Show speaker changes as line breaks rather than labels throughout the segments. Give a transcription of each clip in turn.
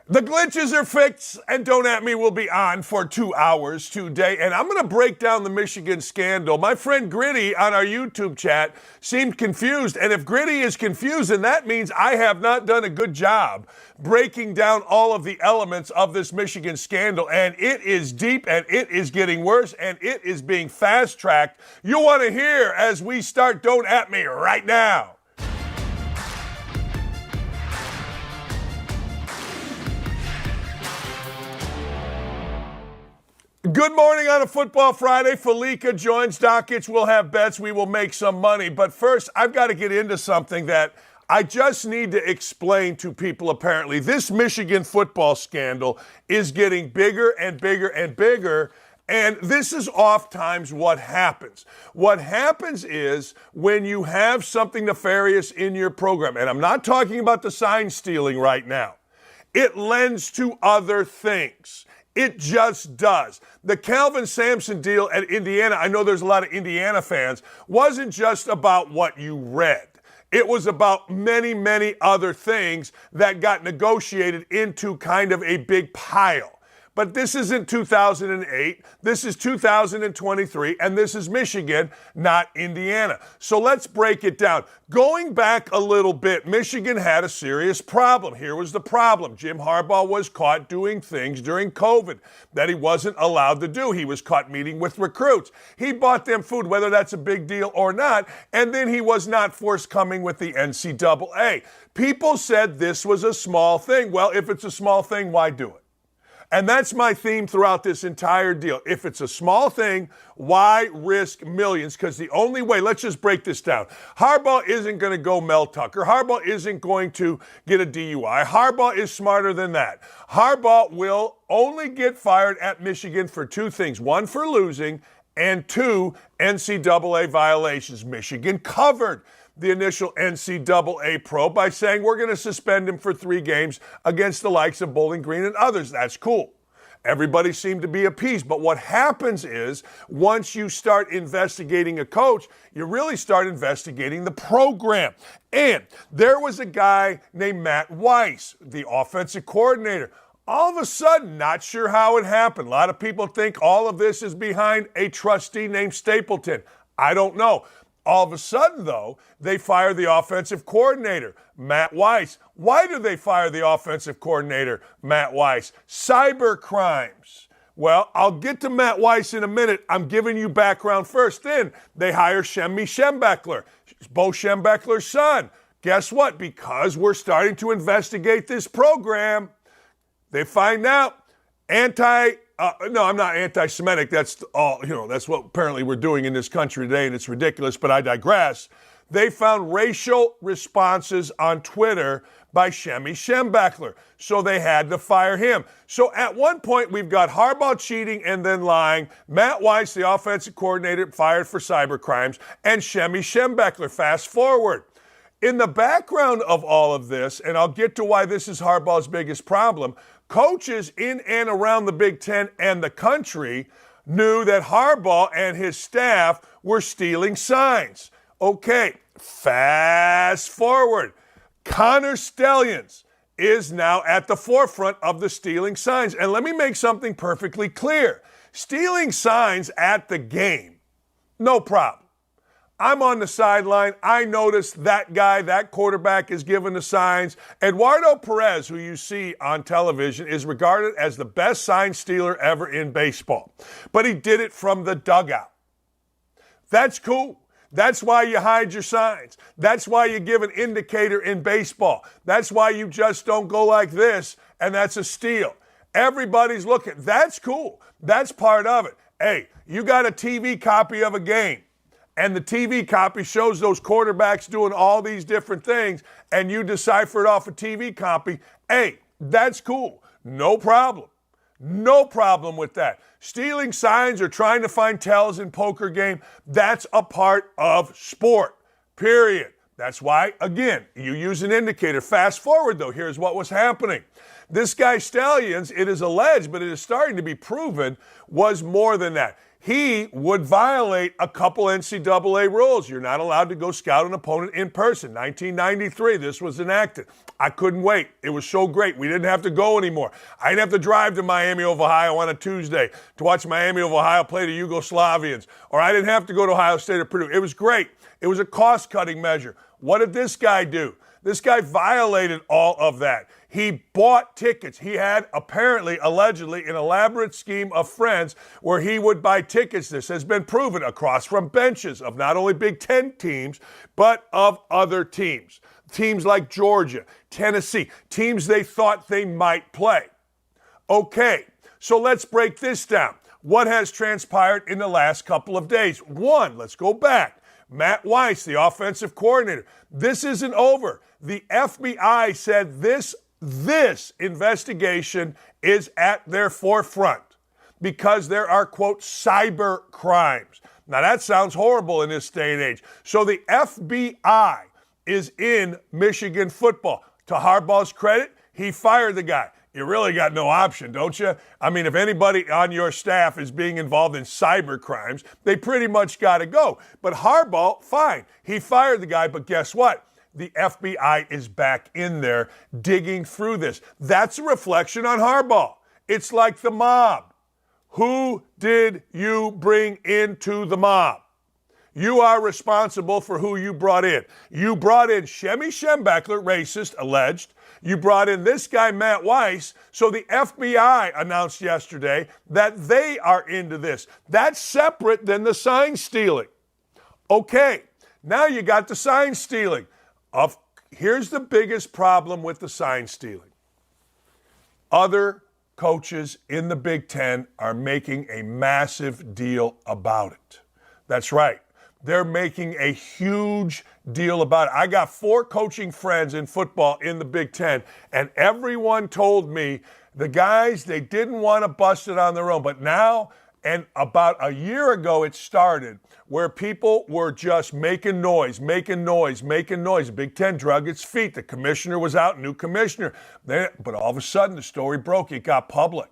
The glitches are fixed, and Don't At Me will be on for 2 hours today, and I'm going to break down the Michigan scandal. My friend Gritty on our YouTube chat seemed confused, and if Gritty is confused, then that means I have not done a good job breaking down all of the elements of this Michigan scandal, and it is deep, and it is getting worse, and it is being fast-tracked. You want to hear as we start Don't At Me right now. Good morning on a Football Friday. Fallica joins Dakich. We'll have bets. We will make some money. But first, I've got to get into something that I just need to explain to people apparently. This Michigan football scandal is getting bigger and bigger and bigger. And this is oftentimes what happens. What happens is when you have something nefarious in your program, and I'm not talking about the sign stealing right now, it lends to other things. It just does. The Calvin Sampson deal at Indiana, I know there's a lot of Indiana fans, wasn't just about what you read. It was about many, many other things that got negotiated into kind of a big pile. But this isn't 2008, this is 2023, and this is Michigan, not Indiana. So let's break it down. Going back a little bit, Michigan had a serious problem. Here was the problem. Jim Harbaugh was caught doing things during COVID that he wasn't allowed to do. He was caught meeting with recruits. He bought them food, whether that's a big deal or not, and then he was not forthcoming with the NCAA. People said this was a small thing. Well, if it's a small thing, why do it? And that's my theme throughout this entire deal. If it's a small thing, why risk millions? Because the only way, let's just break this down. Harbaugh isn't going to go Mel Tucker. Harbaugh isn't going to get a DUI. Harbaugh is smarter than that. Harbaugh will only get fired at Michigan for two things. One, for losing, and two, NCAA violations. Michigan covered the initial NCAA probe by saying we're going to suspend him for 3 games against the likes of Bowling Green and others. That's cool. Everybody seemed to be appeased. But what happens is once you start investigating a coach, you really start investigating the program. And there was a guy named Matt Weiss, the offensive coordinator. All of a sudden, not sure how it happened. A lot of people think all of this is behind a trustee named Stapleton. I don't know. All of a sudden, though, they fire the offensive coordinator, Matt Weiss. Why do they fire the offensive coordinator, Matt Weiss? Cyber crimes. Well, I'll get to Matt Weiss in a minute. I'm giving you background first. Then they hire Shemmy Schembechler, Bo Schembechler's son. Guess what? Because we're starting to investigate this program, they find out no, I'm not anti-Semitic. That's all, that's what apparently we're doing in this country today, and it's ridiculous, but I digress. They found racial responses on Twitter by Shemmy Schembechler, so they had to fire him. So at one point, we've got Harbaugh cheating and then lying, Matt Weiss, the offensive coordinator, fired for cyber crimes, and Shemmy Schembechler. Fast forward. In the background of all of this, and I'll get to why this is Harbaugh's biggest problem, coaches in and around the Big Ten and the country knew that Harbaugh and his staff were stealing signs. Okay, fast forward. Connor Stalions is now at the forefront of the stealing signs. And let me make something perfectly clear. Stealing signs at the game, no problem. I'm on the sideline. I noticed that guy, that quarterback is given the signs. Eduardo Perez, who you see on television, is regarded as the best sign stealer ever in baseball. But he did it from the dugout. That's cool. That's why you hide your signs. That's why you give an indicator in baseball. That's why you just don't go like this, and that's a steal. Everybody's looking. That's cool. That's part of it. Hey, you got a TV copy of a game, and the TV copy shows those quarterbacks doing all these different things, and you decipher it off a TV copy. Hey, that's cool. No problem. No problem with that. Stealing signs or trying to find tells in poker game, that's a part of sport, period. That's why, again, you use an indicator. Fast forward, though, here's what was happening. This guy Stalions, it is alleged, but it is starting to be proven, was more than that. he would violate a couple NCAA rules. You're not allowed to go scout an opponent in person. 1993, this was enacted. I couldn't wait. It was so great. We didn't have to go anymore. I didn't have to drive to Miami of Ohio on a Tuesday to watch Miami of Ohio play the Yugoslavians, or I didn't have to go to Ohio State or Purdue. It was great. It was a cost-cutting measure. What did this guy do? This guy violated all of that. He bought tickets. He had apparently, allegedly, an elaborate scheme of friends where he would buy tickets. This has been proven across from benches of not only Big Ten teams, but of other teams. Teams like Georgia, Tennessee, teams they thought they might play. Okay, so let's break this down. What has transpired in the last couple of days? One, let's go back. Matt Weiss, the offensive coordinator. This isn't over. The FBI said this investigation is at their forefront because there are, quote, cyber crimes. Now, that sounds horrible in this day and age. So the FBI is in Michigan football. To Harbaugh's credit, he fired the guy. You really got no option, don't you? I mean, if anybody on your staff is being involved in cyber crimes, they pretty much got to go. But Harbaugh, fine. He fired the guy, but guess what? The FBI is back in there digging through this. That's a reflection on Harbaugh. It's like the mob. Who did you bring into the mob? You are responsible for who you brought in. You brought in Shemy Schembechler, racist, alleged. You brought in this guy, Matt Weiss. So the FBI announced yesterday that they are into this. That's separate than the sign stealing. Okay, now you got the sign stealing. Here's the biggest problem with the sign stealing. Other coaches in the Big Ten are making a massive deal about it. That's right. They're making a huge deal about it. I got 4 coaching friends in football in the Big Ten, and everyone told me the guys, they didn't want to bust it on their own. But now, and about a year ago, it started where people were just making noise. Big Ten drug its feet. The commissioner was out, new commissioner. But all of a sudden, the story broke. It got public.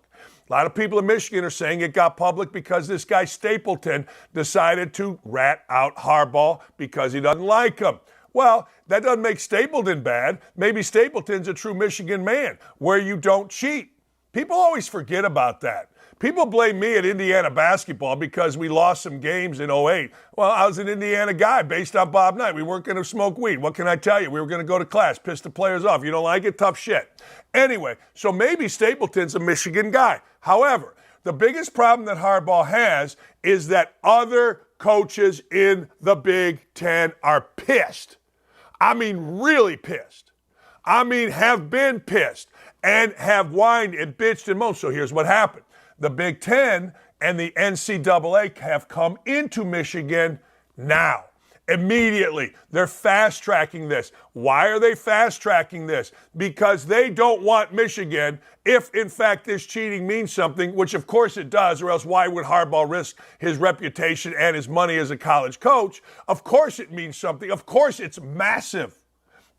A lot of people in Michigan are saying it got public because this guy Stapleton decided to rat out Harbaugh because he doesn't like him. Well, that doesn't make Stapleton bad. Maybe Stapleton's a true Michigan man where you don't cheat. People always forget about that. People blame me at Indiana basketball because we lost some games in 2008. Well, I was an Indiana guy based on Bob Knight. We weren't going to smoke weed. What can I tell you? We were going to go to class, piss the players off. You don't like it? Tough shit. Anyway, so maybe Stapleton's a Michigan guy. However, the biggest problem that Harbaugh has is that other coaches in the Big Ten are pissed. I mean, really pissed. I mean, have been pissed and have whined and bitched and moaned. So here's what happened. The Big Ten and the NCAA have come into Michigan now. Immediately. They're fast-tracking this. Why are they fast-tracking this? Because they don't want Michigan, if in fact this cheating means something, which of course it does, or else why would Harbaugh risk his reputation and his money as a college coach? Of course it means something. Of course it's massive.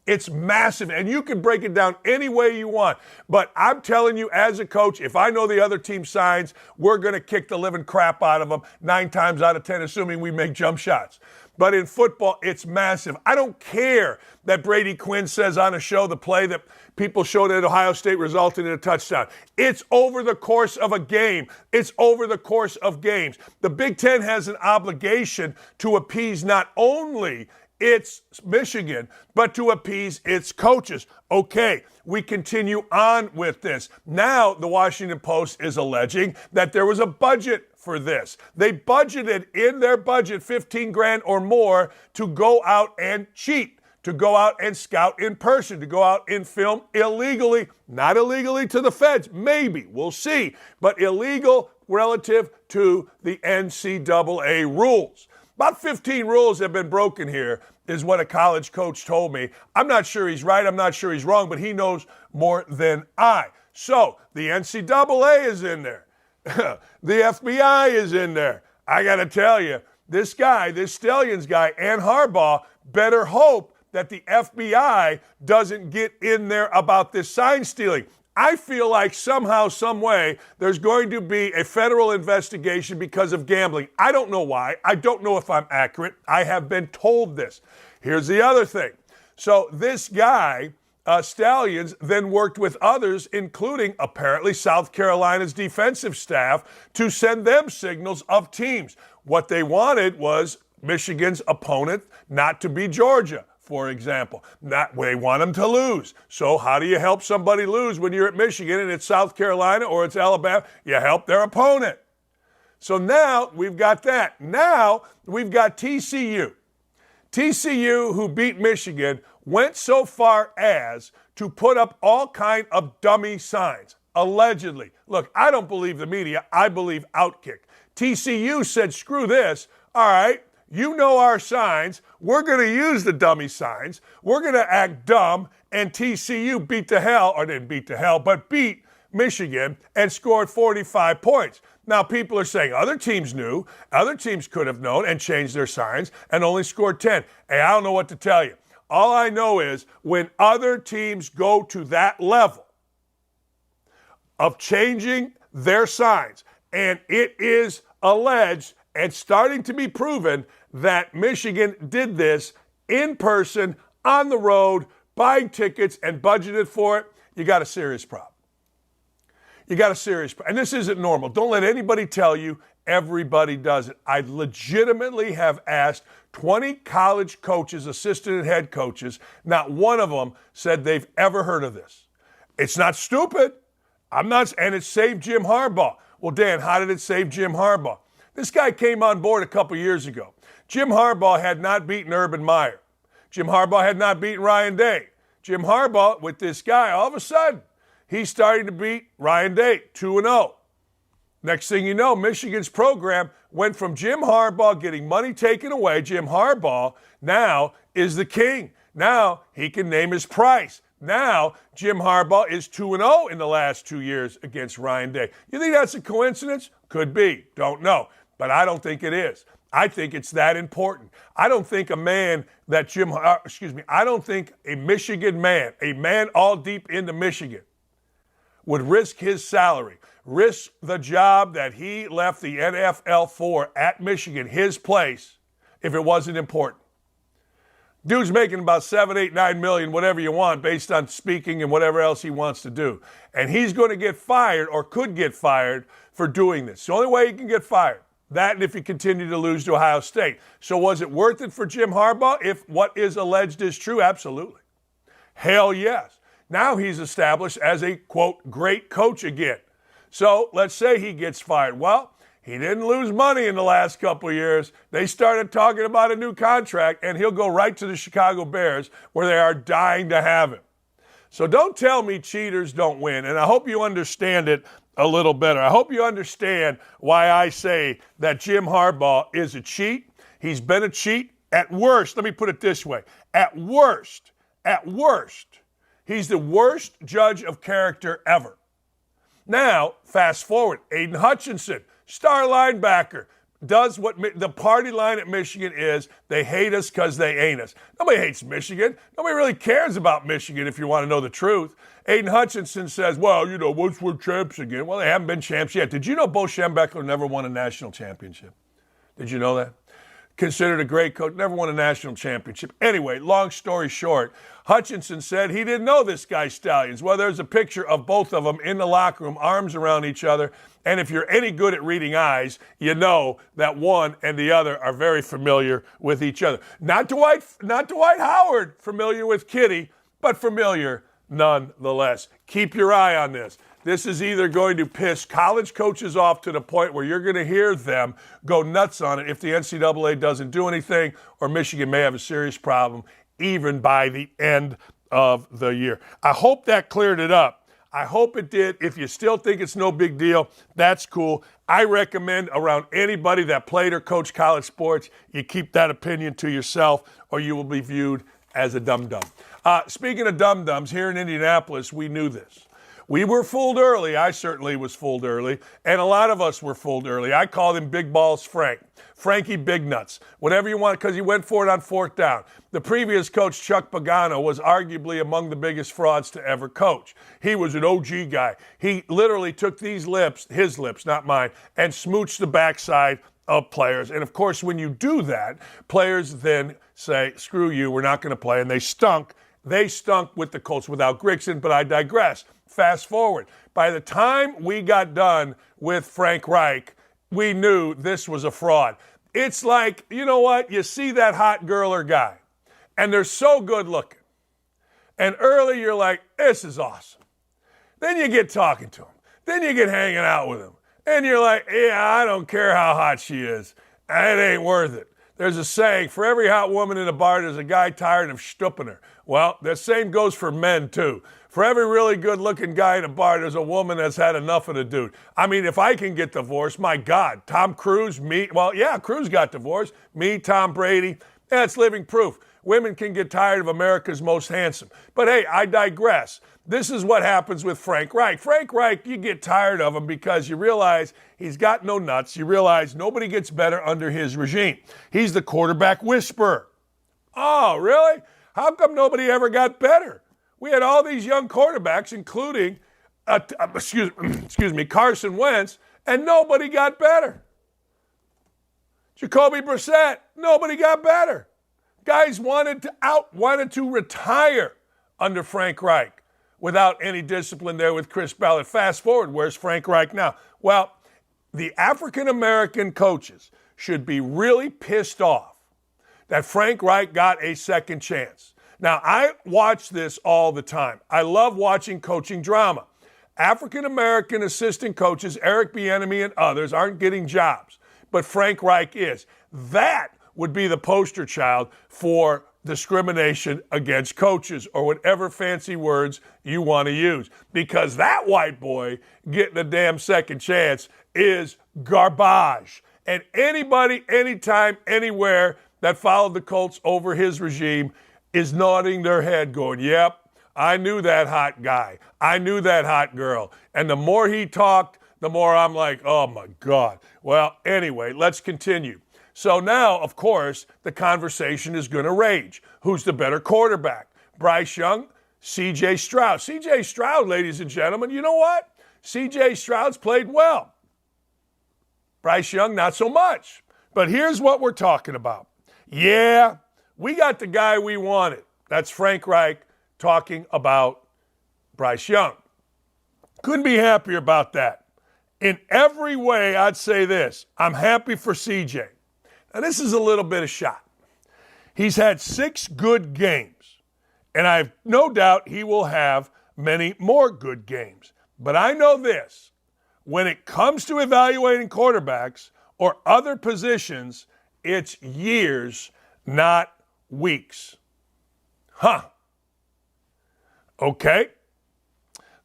It's massive, and you can break it down any way you want. But I'm telling you, as a coach, if I know the other team signs, we're going to kick the living crap out of them 9 times out of 10, assuming we make jump shots. But in football, it's massive. I don't care that Brady Quinn says on a show the play that people showed at Ohio State resulted in a touchdown. It's over the course of a game. It's over the course of games. The Big Ten has an obligation to appease not only it's Michigan, but to appease its coaches. Okay, we continue on with this. Now, the Washington Post is alleging that there was a budget for this. They budgeted in their budget $15,000 or more to go out and cheat, to go out and scout in person, to go out and film illegally, not illegally to the feds, maybe, we'll see, but illegal relative to the NCAA rules. About 15 rules have been broken here, is what a college coach told me. I'm not sure he's right. I'm not sure he's wrong, but he knows more than I. So the NCAA is in there. The FBI is in there. I got to tell you, this guy, this Stalions guy, and Harbaugh better hope that the FBI doesn't get in there about this sign stealing. I feel like somehow, some way, there's going to be a federal investigation because of gambling. I don't know why. I don't know if I'm accurate. I have been told this. Here's the other thing. So this guy, Stalions, then worked with others, including apparently South Carolina's defensive staff, to send them signals of teams. What they wanted was Michigan's opponent not to be Georgia, for example. They want them to lose. So how do you help somebody lose when you're at Michigan and it's South Carolina or it's Alabama? You help their opponent. So now we've got that. Now we've got TCU. TCU, who beat Michigan, went so far as to put up all kind of dummy signs, allegedly. Look, I don't believe the media. I believe Outkick. TCU said, screw this. All right, you know our signs. We're going to use the dummy signs. We're going to act dumb. And TCU beat Michigan and scored 45 points. Now, people are saying other teams knew, other teams could have known and changed their signs and only scored 10. Hey, I don't know what to tell you. All I know is when other teams go to that level of changing their signs, and it is alleged and starting to be proven that Michigan did this in person, on the road, buying tickets and budgeted for it, you got a serious problem. You got a serious problem. And this isn't normal. Don't let anybody tell you everybody does it. I legitimately have asked 20 college coaches, assistant and head coaches. Not one of them said they've ever heard of this. It's not stupid. And it saved Jim Harbaugh. Well, Dan, how did it save Jim Harbaugh? This guy came on board a couple years ago. Jim Harbaugh had not beaten Urban Meyer. Jim Harbaugh had not beaten Ryan Day. Jim Harbaugh, with this guy, all of a sudden, he's starting to beat Ryan Day, 2-0. Next thing you know, Michigan's program went from Jim Harbaugh getting money taken away. Jim Harbaugh now is the king. Now he can name his price. Now Jim Harbaugh is 2-0 in the last 2 years against Ryan Day. You think that's a coincidence? Could be. Don't know. But I don't think it is. I think it's that important. I don't think I don't think a Michigan man, a man all deep into Michigan, would risk his salary, risk the job that he left the NFL for at Michigan, his place, if it wasn't important. Dude's making about $7, $8, $9 million, whatever you want, based on speaking and whatever else he wants to do. And he's going to get fired or could get fired for doing this. It's the only way he can get fired. That and if he continued to lose to Ohio State. So was it worth it for Jim Harbaugh if what is alleged is true? Absolutely. Hell yes. Now he's established as a, quote, great coach again. So let's say he gets fired. Well, he didn't lose money in the last couple of years. They started talking about a new contract, and he'll go right to the Chicago Bears, where they are dying to have him. So don't tell me cheaters don't win, and I hope you understand it a little better. I hope you understand why I say that Jim Harbaugh is a cheat. He's been a cheat. At worst, let me put it this way. At worst, he's the worst judge of character ever. Now, fast forward. Aiden Hutchinson, star linebacker, does what the party line at Michigan is. They hate us because they ain't us. Nobody hates Michigan. Nobody really cares about Michigan if you want to know the truth. Aiden Hutchinson says, well, once we're champs again. Well, they haven't been champs yet. Did you know Bo Schembechler never won a national championship? Did you know that? Considered a great coach, never won a national championship. Anyway, long story short, Hutchinson said he didn't know this guy Stalions. Well, there's a picture of both of them in the locker room, arms around each other. And if you're any good at reading eyes, you know that one and the other are very familiar with each other. Not Dwight Howard familiar with Kitty, but familiar nonetheless. Keep your eye on this. This is either going to piss college coaches off to the point where you're going to hear them go nuts on it if the NCAA doesn't do anything, or Michigan may have a serious problem even by the end of the year. I hope that cleared it up. I hope it did. If you still think it's no big deal, that's cool. I recommend around anybody that played or coached college sports, you keep that opinion to yourself or you will be viewed as a dum-dum. Speaking of dum-dums, here in Indianapolis, we knew this. We were fooled early. I certainly was fooled early. And a lot of us were fooled early. I called him Big Balls Frank. Frankie Big Nuts. Whatever you want, because he went for it on fourth down. The previous coach, Chuck Pagano, was arguably among the biggest frauds to ever coach. He was an OG guy. He literally took these lips, his lips, not mine, and smooched the backside of players. And, of course, when you do that, players then say, screw you, we're not going to play. And they stunk. They stunk with the Colts without Grigson, but I digress. Fast forward. By the time we got done with Frank Reich, we knew this was a fraud. It's like, you know what? You see that hot girl or guy, and they're so good looking. And early you're like, this is awesome. Then you get talking to them. Then you get hanging out with them. And you're like, yeah, I don't care how hot she is. It ain't worth it. There's a saying, for every hot woman in a bar, there's a guy tired of stooping her. Well, the same goes for men, too. For every really good-looking guy in a bar, there's a woman that's had enough of the dude. I mean, if I can get divorced, my God, Tom Cruise, me, well, yeah, Cruise got divorced. Me, Tom Brady, that's living proof. Women can get tired of America's most handsome. But hey, I digress. This is what happens with Frank Reich. Frank Reich, you get tired of him because you realize he's got no nuts. You realize nobody gets better under his regime. He's the quarterback whisperer. Oh, really? How come nobody ever got better? We had all these young quarterbacks, including, Carson Wentz, and nobody got better. Jacoby Brissett, nobody got better. Guys wanted to retire under Frank Reich without any discipline there with Chris Ballard. Fast forward, where's Frank Reich now? Well, the African-American coaches should be really pissed off that Frank Reich got a second chance. Now, I watch this all the time. I love watching coaching drama. African-American assistant coaches, Eric Bieniemy and others, aren't getting jobs, but Frank Reich is. That would be the poster child for discrimination against coaches, or whatever fancy words you want to use. Because that white boy getting a damn second chance is garbage. And anybody, anytime, anywhere that followed the Colts over his regime is nodding their head going, yep, I knew that hot guy. I knew that hot girl. And the more he talked, the more I'm like, oh my God. Well, anyway, let's continue. So now, of course, the conversation is going to rage. Who's the better quarterback? Bryce Young, CJ Stroud. CJ Stroud, ladies and gentlemen, you know what? CJ Stroud's played well. Bryce Young, not so much. But here's what we're talking about. Yeah, we got the guy we wanted. That's Frank Reich talking about Bryce Young. Couldn't be happier about that. In every way, I'd say this. I'm happy for CJ. Now, this is a little bit of shot. He's had 6 good games, and I have no doubt he will have many more good games. But I know this. When it comes to evaluating quarterbacks or other positions, it's years, not weeks. Huh. Okay.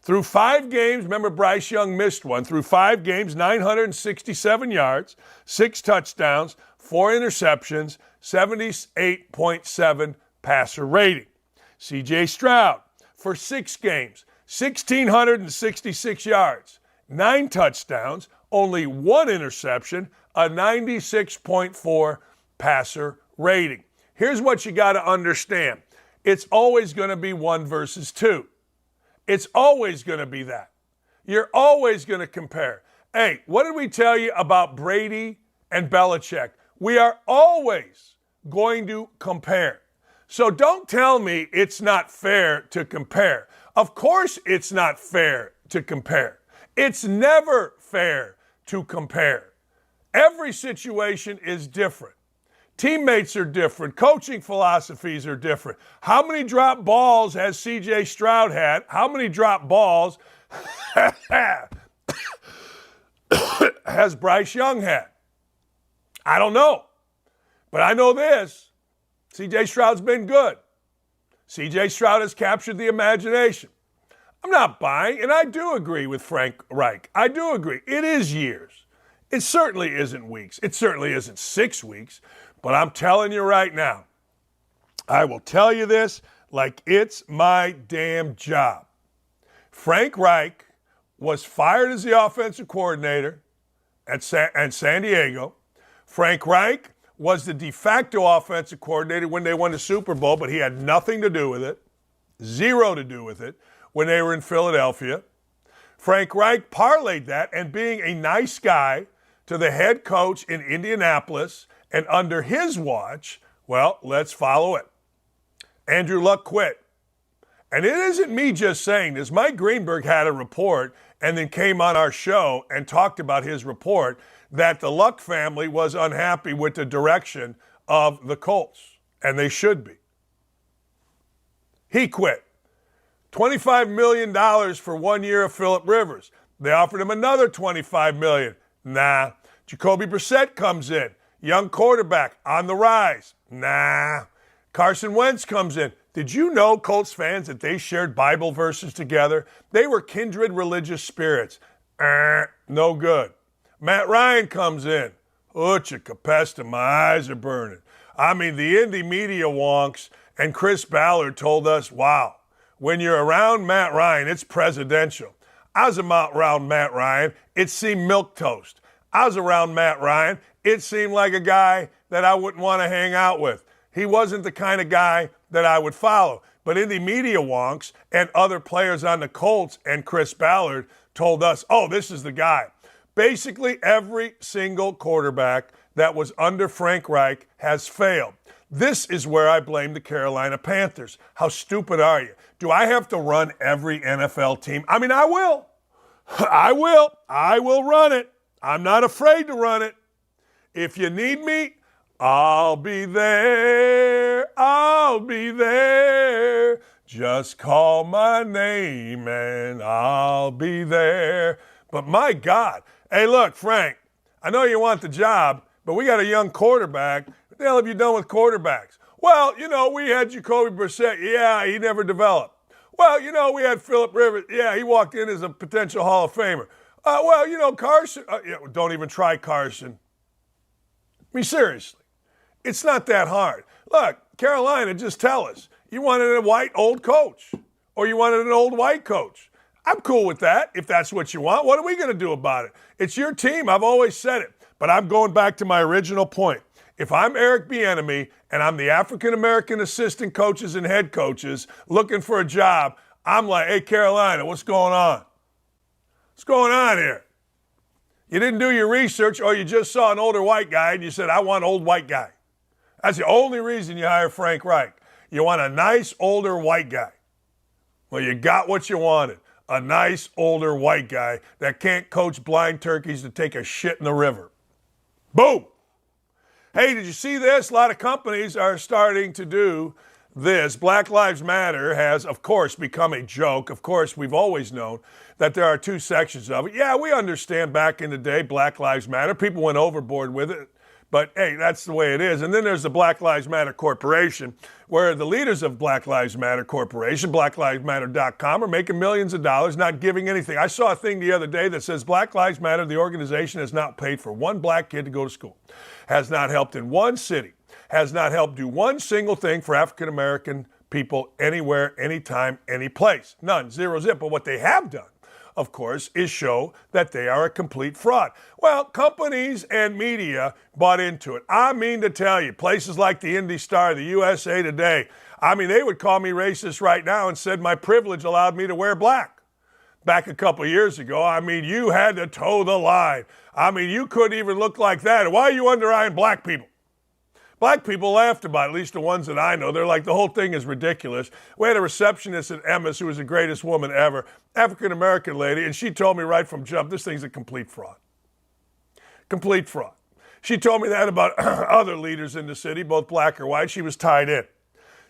Through 5 games, remember Bryce Young missed one. Through 5 games, 967 yards, 6 touchdowns, 4 interceptions, 78.7 passer rating. CJ Stroud, for 6 games, 1,666 yards, 9 touchdowns, only 1 interception, a 96.4 passer rating. Here's what you got to understand. It's always going to be 1 versus 2. It's always going to be that. You're always going to compare. Hey, what did we tell you about Brady and Belichick? We are always going to compare. So don't tell me it's not fair to compare. Of course it's not fair to compare. It's never fair to compare. Every situation is different. Teammates are different. Coaching philosophies are different. How many drop balls has CJ Stroud had? How many drop balls has Bryce Young had? I don't know. But I know this. CJ Stroud's been good. CJ Stroud has captured the imagination. I'm not buying, and I do agree with Frank Reich. I do agree. It is years. It certainly isn't weeks. It certainly isn't 6 weeks. But I'm telling you right now, I will tell you this like it's my damn job. Frank Reich was fired as the offensive coordinator at San Diego. Frank Reich was the de facto offensive coordinator when they won the Super Bowl, but he had nothing to do with it, zero to do with it, when they were in Philadelphia. Frank Reich parlayed that and being a nice guy to the head coach in Indianapolis, and under his watch, well, let's follow it. Andrew Luck quit. And it isn't me just saying this. Mike Greenberg had a report and then came on our show and talked about his report that the Luck family was unhappy with the direction of the Colts, and they should be. He quit. $25 million for 1 year of Phillip Rivers. They offered him another $25 million. Nah. Jacoby Brissett comes in. Young quarterback on the rise. Nah. Carson Wentz comes in. Did you know, Colts fans, that they shared Bible verses together? They were kindred religious spirits. No good. Matt Ryan comes in. Ucha capesta, my eyes are burning. I mean, the Indy media wonks and Chris Ballard told us, wow, when you're around Matt Ryan, it's presidential. I was around Matt Ryan, it seemed milquetoast. I was around Matt Ryan, it seemed like a guy that I wouldn't want to hang out with. He wasn't the kind of guy that I would follow. But Indy media wonks and other players on the Colts and Chris Ballard told us, oh, this is the guy. Basically, every single quarterback that was under Frank Reich has failed. This is where I blame the Carolina Panthers. How stupid are you? Do I have to run every NFL team? I mean, I will. I will run it. I'm not afraid to run it. If you need me, I'll be there. I'll be there. Just call my name and I'll be there. But my God. Hey, look, Frank, I know you want the job, but we got a young quarterback. What the hell have you done with quarterbacks? Well, you know, we had Jacoby Brissett. Yeah, he never developed. Well, you know, we had Phillip Rivers. Yeah, he walked in as a potential Hall of Famer. Well, you know, Carson. Don't even try Carson. I mean, seriously, it's not that hard. Look, Carolina, just tell us. You wanted a white old coach or you wanted an old white coach. I'm cool with that if that's what you want. What are we going to do about it? It's your team. I've always said it. But I'm going back to my original point. If I'm Eric Bieniemy and I'm the African-American assistant coaches and head coaches looking for a job, I'm like, hey, Carolina, what's going on? What's going on here? You didn't do your research or you just saw an older white guy and you said, I want an old white guy. That's the only reason you hire Frank Reich. You want a nice older white guy. Well, you got what you wanted. A nice older white guy that can't coach blind turkeys to take a shit in the river. Boom. Hey, did you see this? A lot of companies are starting to do this. Black Lives Matter has, of course, become a joke. Of course, we've always known that there are two sections of it. Yeah, we understand back in the day, Black Lives Matter. People went overboard with it. But, hey, that's the way it is. And then there's the Black Lives Matter Corporation, where the leaders of Black Lives Matter Corporation, blacklivesmatter.com, are making millions of dollars, not giving anything. I saw a thing the other day that says Black Lives Matter, the organization, has not paid for one black kid to go to school, has not helped in one city, has not helped do one single thing for African-American people anywhere, anytime, any place. None, zero, zip. But what they have done, of course, is show that they are a complete fraud. Well, companies and media bought into it. I mean to tell you, places like the Indy Star, the USA Today, I mean, they would call me racist right now and said my privilege allowed me to wear black. Back a couple years ago, I mean, you had to toe the line. I mean, you couldn't even look like that. Why are you under-eyeing black people? Black people laughed about it, at least the ones that I know. They're like, the whole thing is ridiculous. We had a receptionist at Emmis who was the greatest woman ever, African-American lady, and she told me right from jump, this thing's a complete fraud. Complete fraud. She told me that about other leaders in the city, both black or white. She was tied in.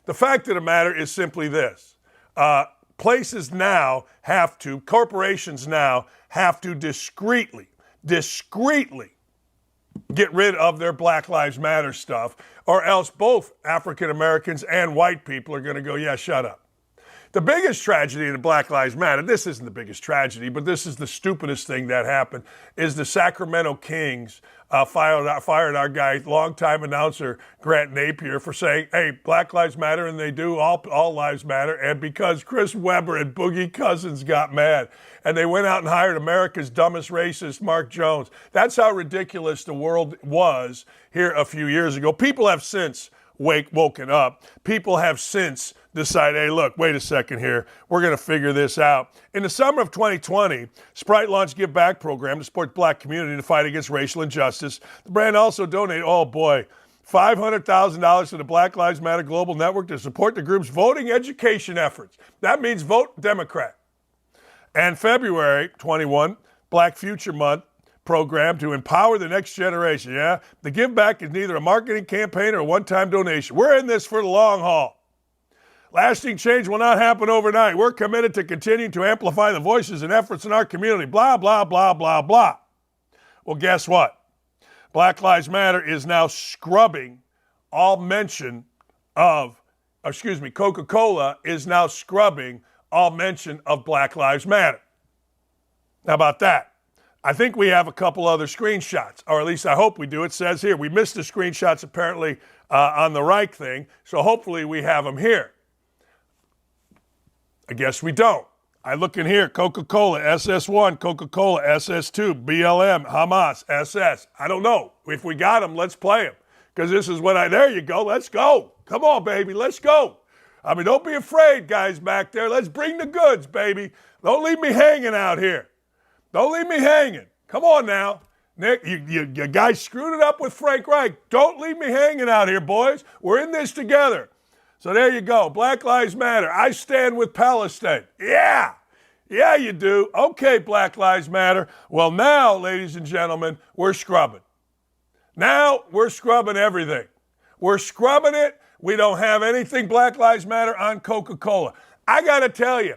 The fact of the matter is simply this. Corporations now have to discreetly get rid of their Black Lives Matter stuff, or else both African Americans and white people are going to go, yeah, shut up. The biggest tragedy in Black Lives Matter, this isn't the biggest tragedy, but this is the stupidest thing that happened, is the Sacramento Kings fired our guy, longtime announcer Grant Napier, for saying, hey, Black Lives Matter, and they do, all lives matter, and because Chris Webber and Boogie Cousins got mad, and they went out and hired America's dumbest racist, Mark Jones. That's how ridiculous the world was here a few years ago. People have since woken up. People have since decided, hey, look, wait a second here. We're going to figure this out. In the summer of 2020, Sprite launched Give Back program to support the black community in the fight against racial injustice. The brand also donated, $500,000 to the Black Lives Matter Global Network to support the group's voting education efforts. That means vote Democrat. And February 21, Black Future Month program to empower the next generation. Yeah, the Give Back is neither a marketing campaign or a one-time donation. We're in this for the long haul. Lasting change will not happen overnight. We're committed to continuing to amplify the voices and efforts in our community. Blah, blah, blah, blah, blah. Well, guess what? Black Lives Matter is now scrubbing all mention of, Coca-Cola is now scrubbing all mention of Black Lives Matter. How about that? I think we have a couple other screenshots, or at least I hope we do. It says here, we missed the screenshots apparently on the Reich thing, so hopefully we have them here. I guess we don't. I look in here, Coca-Cola, SS1, Coca-Cola, SS2, BLM, Hamas, SS. I don't know. If we got them, let's play them. Because this is what there you go, let's go. Come on, baby, let's go. I mean, don't be afraid, guys back there. Let's bring the goods, baby. Don't leave me hanging out here. Don't leave me hanging. Come on now. Nick, you guys screwed it up with Frank Reich. Don't leave me hanging out here, boys. We're in this together. So there you go. Black Lives Matter. I stand with Palestine. Yeah. Yeah, you do. Okay, Black Lives Matter. Well, now, ladies and gentlemen, we're scrubbing. Now we're scrubbing everything. We're scrubbing it. We don't have anything Black Lives Matter on Coca-Cola. I got to tell you,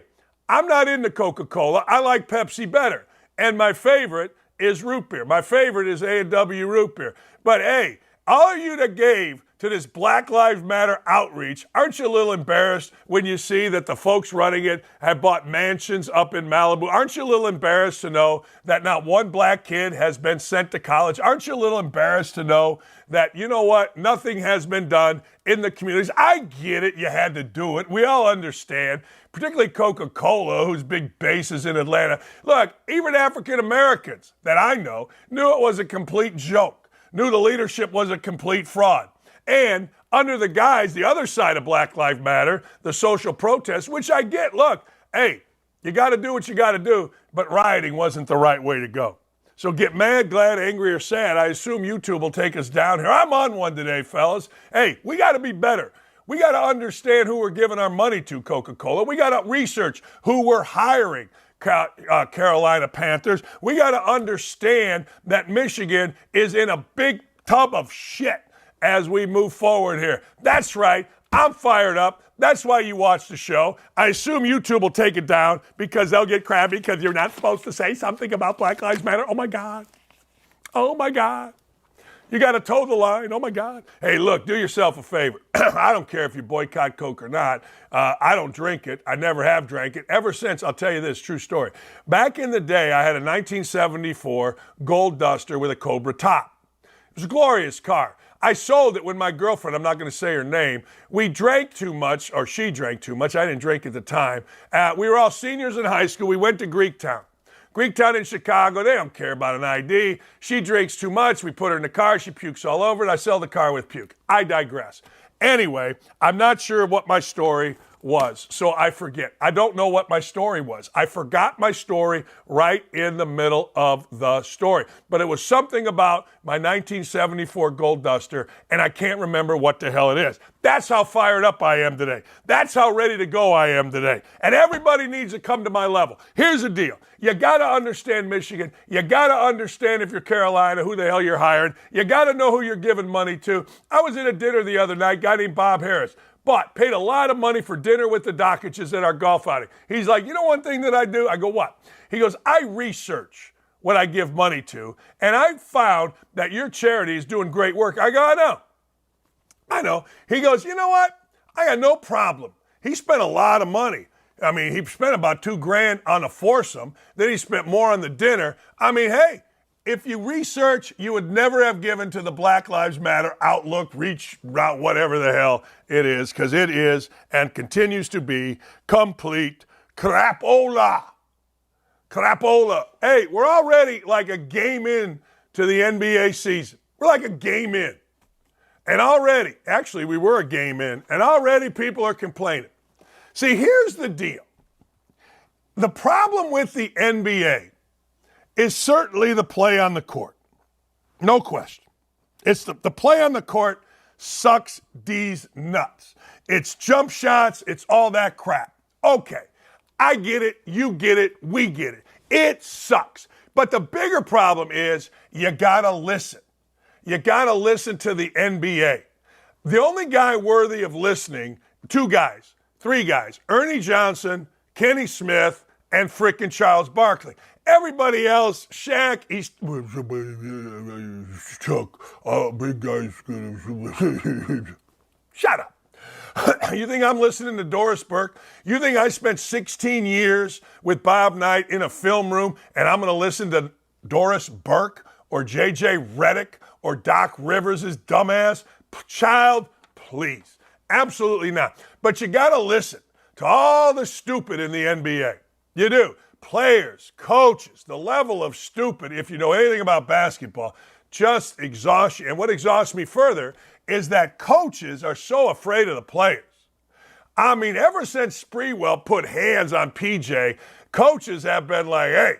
I'm not into Coca-Cola. I like Pepsi better. And my favorite is root beer. My favorite is A&W root beer. But hey, all of you that gave to this Black Lives Matter outreach, aren't you a little embarrassed when you see that the folks running it have bought mansions up in Malibu? Aren't you a little embarrassed to know that not one black kid has been sent to college? Aren't you a little embarrassed to know that, you know what, nothing has been done in the communities? I get it, you had to do it. We all understand, particularly Coca-Cola, whose big base is in Atlanta. Look, even African Americans that I know knew it was a complete joke, knew the leadership was a complete fraud. And under the guise, the other side of Black Lives Matter, the social protests, which I get, look, hey, you got to do what you got to do, but rioting wasn't the right way to go. So get mad, glad, angry, or sad. I assume YouTube will take us down here. I'm on one today, fellas. Hey, we got to be better. We got to understand who we're giving our money to, Coca-Cola. We got to research who we're hiring, Carolina Panthers. We got to understand that Michigan is in a big tub of shit as we move forward here. That's right. I'm fired up. That's why you watch the show. I assume YouTube will take it down because they'll get crabby because you're not supposed to say something about Black Lives Matter. Oh, my God. Oh, my God. You got to toe the line. Oh, my God. Hey, look, do yourself a favor. I don't care if you boycott Coke or not. I don't drink it. I never have drank it. Ever since, I'll tell you this, true story. Back in the day, I had a 1974 Gold Duster with a Cobra top. It was a glorious car. I sold it when my girlfriend, I'm not going to say her name, we drank too much, or she drank too much. I didn't drink at the time. We were all seniors in high school. We went to Greektown. Greektown in Chicago, they don't care about an ID. She drinks too much. We put her in the car. She pukes all over it. I sell the car with puke. I digress. Anyway, I'm not sure what my story was, so I forget. I don't know what my story was. I forgot my story right in the middle of the story. But it was something about my 1974 Gold Duster, and I can't remember what the hell it is. That's how fired up I am today. That's how ready to go I am today. And everybody needs to come to my level. Here's the deal. You got to understand Michigan. You got to understand if you're Carolina, who the hell you're hiring. You got to know who you're giving money to. I was at a dinner the other night, a guy named Bob Harris. But paid a lot of money for dinner with the Dakiches at our golf outing. He's like, you know one thing that I do? I go, what? He goes, I research what I give money to, and I found that your charity is doing great work. I go, I know. He goes, you know what? I got no problem. He spent a lot of money. I mean, he spent about $2,000 on a foursome. Then he spent more on the dinner. I mean, hey, if you research, you would never have given to the Black Lives Matter outlook, reach, route, whatever the hell it is, because it is and continues to be complete crapola. Crapola. Hey, we're already like a game in to the NBA season. We're like a game in. And already, actually, we were a game in, and already people are complaining. See, here's the deal. The problem with the NBA is certainly the play on the court. No question. It's the play on the court sucks D's nuts. It's jump shots. It's all that crap. Okay, I get it. You get it. We get it. It sucks. But the bigger problem is you got to listen. You got to listen to the NBA. The only guy worthy of listening, three guys, Ernie Johnson, Kenny Smith, and frickin' Charles Barkley. Everybody else, Shaq, Chuck, big guy's gonna. Shut up. You think I'm listening to Doris Burke? You think I spent 16 years with Bob Knight in a film room and I'm going to listen to Doris Burke or J.J. Redick or Doc Rivers' dumbass? Child, please. Absolutely not. But you got to listen to all the stupid in the NBA. You do. Players, coaches, the level of stupid, if you know anything about basketball, just exhausts you. And what exhausts me further is that coaches are so afraid of the players. I mean, ever since Sprewell put hands on PJ, coaches have been like, hey,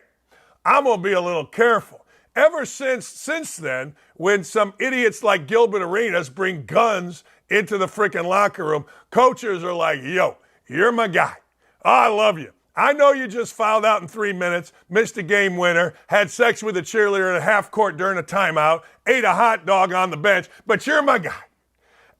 I'm going to be a little careful. Ever since then, when some idiots like Gilbert Arenas bring guns into the freaking locker room, coaches are like, yo, you're my guy. I love you. I know you just fouled out in 3 minutes, missed a game winner, had sex with a cheerleader in a half court during a timeout, ate a hot dog on the bench, but you're my guy.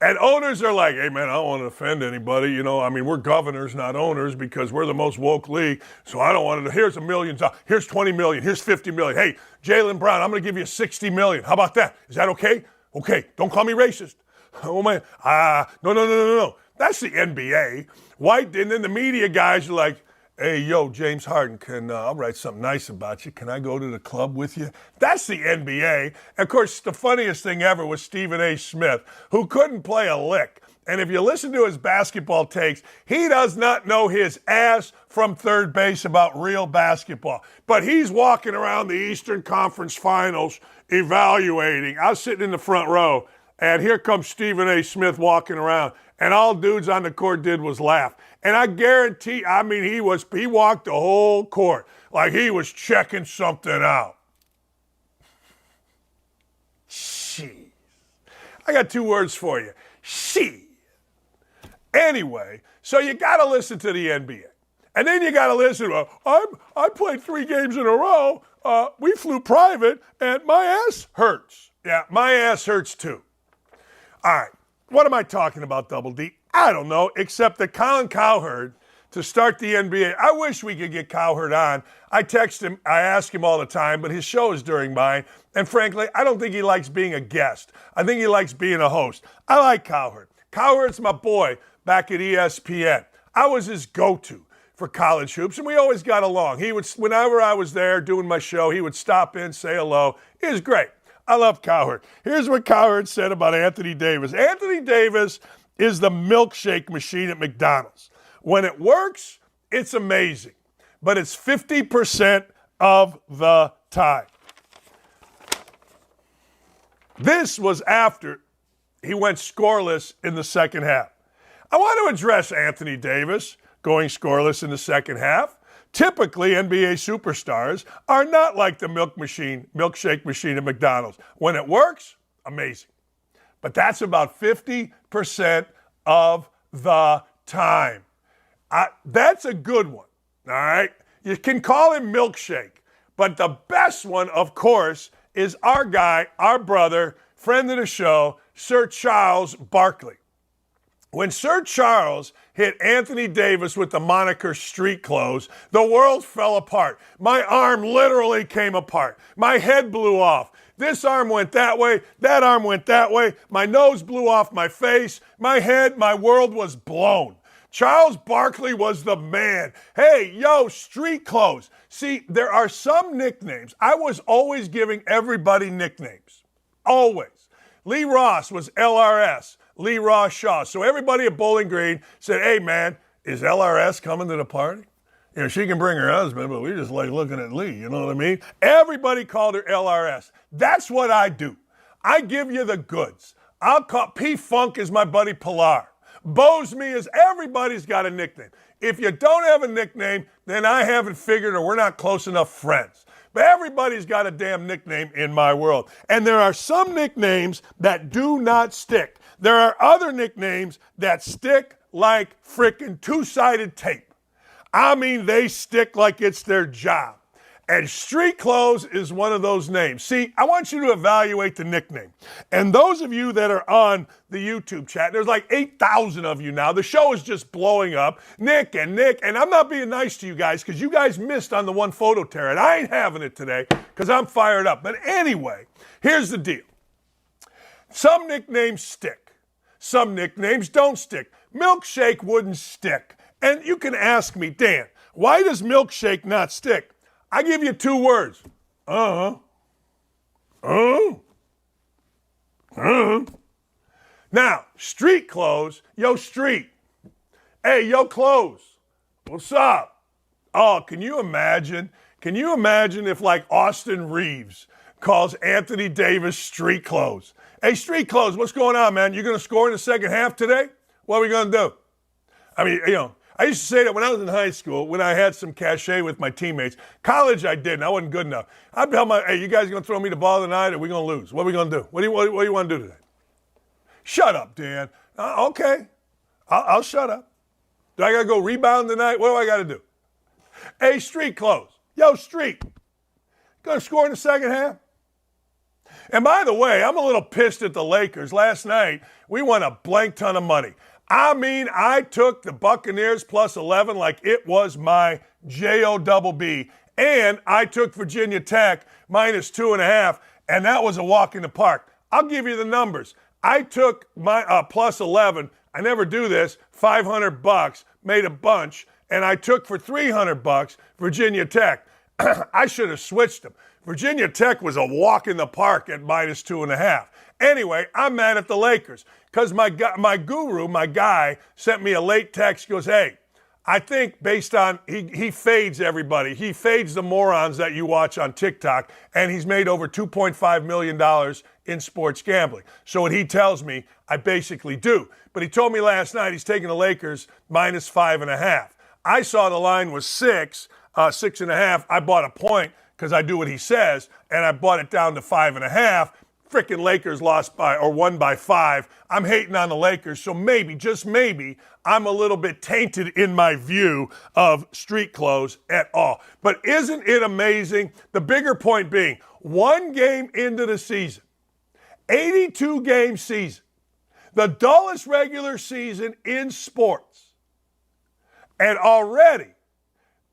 And owners are like, hey, man, I don't want to offend anybody. You know, I mean, we're governors, not owners, because we're the most woke league. So I don't want to. Here's $1 million. Here's $20 million. Here's $50 million. Hey, Jaylen Brown, I'm going to give you $60 million. How about that? Is that okay? Okay. Don't call me racist. Oh, man. No. That's the NBA. White, and then the media guys are like, hey, yo, James Harden, I'll write something nice about you. Can I go to the club with you? That's the NBA. And of course, the funniest thing ever was Stephen A. Smith, who couldn't play a lick. And if you listen to his basketball takes, he does not know his ass from third base about real basketball. But he's walking around the Eastern Conference Finals evaluating. I was sitting in the front row, and here comes Stephen A. Smith walking around, and all dudes on the court did was laugh. And I guarantee, I mean, he walked the whole court like he was checking something out. Jeez. I got 2 words for you. She. Anyway, so you got to listen to the NBA. And then you got to listen, I played 3 games in a row. We flew private, and my ass hurts. Yeah, my ass hurts too. All right, what am I talking about, Double D? I don't know, except that Colin Cowherd, to start the NBA, I wish we could get Cowherd on. I text him, I ask him all the time, but his show is during mine. And frankly, I don't think he likes being a guest. I think he likes being a host. I like Cowherd. Cowherd's my boy back at ESPN. I was his go-to for college hoops, and we always got along. He would, whenever I was there doing my show, he would stop in, say hello. He was great. I love Cowherd. Here's what Cowherd said about Anthony Davis. Anthony Davis is the milkshake machine at McDonald's. When it works, it's amazing, but it's 50% of the time. This was after he went scoreless in the second half. I want to address Anthony Davis going scoreless in the second half. Typically, NBA superstars are not like the milkshake machine at McDonald's. When it works, amazing. But that's about 50% of the time. That's a good one, all right? You can call him Milkshake, but the best one, of course, is our guy, our brother, friend of the show, Sir Charles Barkley. When Sir Charles hit Anthony Davis with the moniker street clothes, the world fell apart. My arm literally came apart. My head blew off. This arm went that way, that arm went that way, my nose blew off my face, my head, my world was blown. Charles Barkley was the man. Hey, yo, street clothes. See, there are some nicknames. I was always giving everybody nicknames. Always. Lee Ross was LRS, Lee Ross Shaw. So everybody at Bowling Green said, hey, man, is LRS coming to the party? You know, she can bring her husband, but we just like looking at Lee, you know what I mean? Everybody called her LRS. That's what I do. I give you the goods. I'll call P-Funk is my buddy Pilar. Boze me is everybody's got a nickname. If you don't have a nickname, then I haven't figured or we're not close enough friends. But everybody's got a damn nickname in my world. And there are some nicknames that do not stick. There are other nicknames that stick like frickin' two-sided tape. I mean, they stick like it's their job. And street clothes is one of those names. See, I want you to evaluate the nickname. And those of you that are on the YouTube chat, there's like 8,000 of you now. The show is just blowing up. Nick, and I'm not being nice to you guys because you guys missed on the one photo tear, and I ain't having it today because I'm fired up. But anyway, here's the deal. Some nicknames stick. Some nicknames don't stick. Milkshake wouldn't stick. And you can ask me, Dan, why does Milkshake not stick? I give you 2 words. Now, street clothes, yo street. Hey, yo clothes. What's up? Oh, can you imagine? Can you imagine if like Austin Reeves calls Anthony Davis street clothes? Hey, street clothes, what's going on, man? You going to score in the second half today? What are we going to do? I mean, you know, I used to say that when I was in high school, when I had some cachet with my teammates. College, I didn't. I wasn't good enough. I'd tell my, hey, you guys going to throw me the ball tonight or are we going to lose? What are we going to do? What do you want to do today? Shut up, Dan. Okay. I'll shut up. Do I got to go rebound tonight? What do I got to do? Hey, street clothes. Yo, street. Going to score in the second half? And by the way, I'm a little pissed at the Lakers. Last night, we won a blank ton of money. I mean, I took the Buccaneers plus 11 like it was my J-O-double-B. And I took Virginia Tech minus 2.5, and that was a walk in the park. I'll give you the numbers. I took my plus 11. I never do this. $500, made a bunch, and I took for $300 Virginia Tech. I should have switched them. Virginia Tech was a walk in the park at minus 2.5. Anyway, I'm mad at the Lakers because my guru, my guy, sent me a late text. He goes, hey, I think based on, he fades everybody. He fades the morons that you watch on TikTok, and he's made over $2.5 million in sports gambling. So what he tells me, I basically do. But he told me last night he's taking the Lakers minus 5.5. I saw the line was 6.5. I bought a point because I do what he says, and I bought it down to 5.5. Frickin' Lakers lost by or won by 5. I'm hating on the Lakers, so maybe, just maybe, I'm a little bit tainted in my view of street clothes at all. But isn't it amazing? The bigger point being, 1 game into the season, 82-game season, the dullest regular season in sports, and already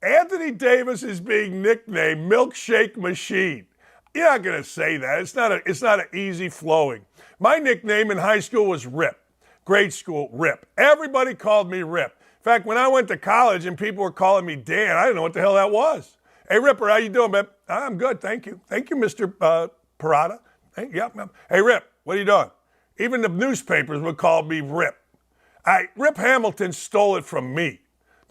Anthony Davis is being nicknamed Milkshake Machine. You're not going to say that. It's not an easy flowing. My nickname in high school was Rip. Grade school, Rip. Everybody called me Rip. In fact, when I went to college and people were calling me Dan, I didn't know what the hell that was. Hey, Ripper, how you doing, man? I'm good, thank you. Thank you, Mr. Parada. Hey, Rip, what are you doing? Even the newspapers would call me Rip. Rip Hamilton stole it from me.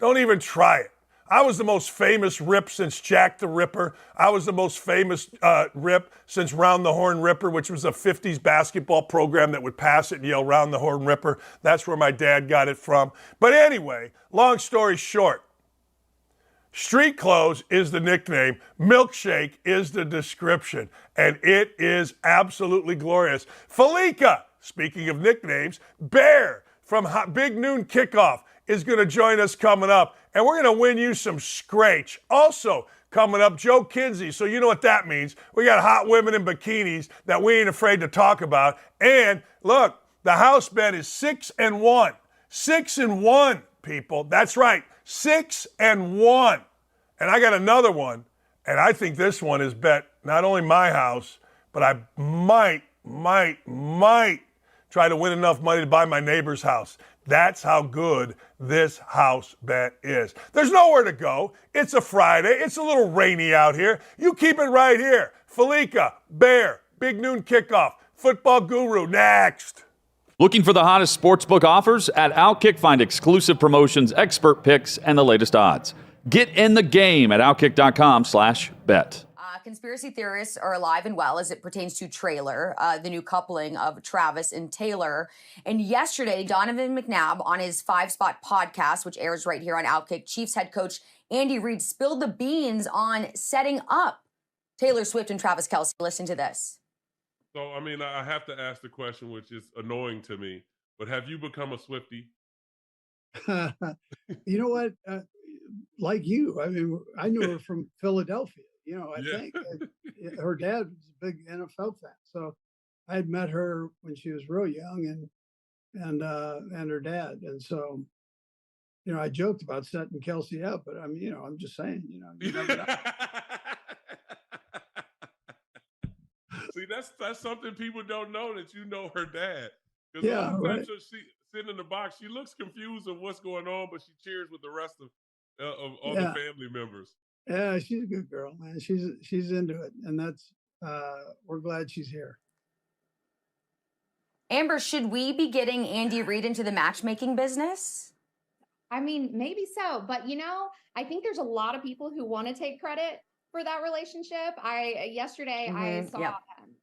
Don't even try it. I was the most famous Rip since Jack the Ripper. I was the most famous Rip since Round the Horn Ripper, which was a 50s basketball program that would pass it and yell Round the Horn Ripper. That's where my dad got it from. But anyway, long story short, street clothes is the nickname. Milkshake is the description. And it is absolutely glorious. Fallica, speaking of nicknames, Bear from Big Noon Kickoff is going to join us coming up. And we're going to win you some scratch. Also coming up, Joe Kinsey. So you know what that means. We got hot women in bikinis that we ain't afraid to talk about. And look, the house bet is 6-1. 6-1, people. That's right. 6-1. And I got another one. And I think this one is bet not only my house, but I might try to win enough money to buy my neighbor's house. That's how good this house bet is. There's nowhere to go. It's a Friday. It's a little rainy out here. You keep it right here. Fallica, Bear, Big Noon Kickoff, Football Guru, next.
Looking for the hottest sportsbook offers? At Outkick, find exclusive promotions, expert picks, and the latest odds. Get in the game at Outkick.com/bet.
Conspiracy theorists are alive and well as it pertains to Trailer, the new coupling of Travis and Taylor. And yesterday, Donovan McNabb on his 5-Spot podcast, which airs right here on Outkick, Chiefs head coach Andy Reid spilled the beans on setting up Taylor Swift and Travis Kelce. Listen to this.
So, I mean, I have to ask the question, which is annoying to me, but have you become a Swiftie?
You know what? Like you, I mean, I knew her from Philadelphia. I think her dad was a big NFL fan. So I had met her when she was real young and her dad. And so, I joked about setting Kelce up, but I mean, I'm just saying, you never know.
See, that's something people don't know, that you know her dad. Because a lot of times she sitting in the box, she looks confused of what's going on, but she cheers with the rest of all the family members.
Yeah, she's a good girl, man. She's into it, and that's we're glad she's here.
Amber, should we be getting Andy Reid into the matchmaking business?
I mean, maybe so, but I think there's a lot of people who want to take credit for that relationship. Yesterday I saw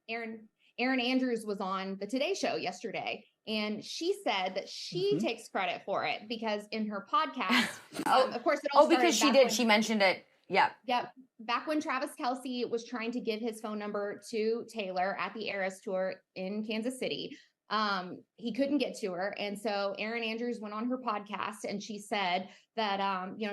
Erin Andrews was on the Today Show yesterday, and she said that she takes credit for it because in her podcast, of course, it all
because she did. She mentioned it. Yeah.
Yep. Back when Travis Kelce was trying to give his phone number to Taylor at the Eras Tour in Kansas City, he couldn't get to her. And so Erin Andrews went on her podcast and she said that,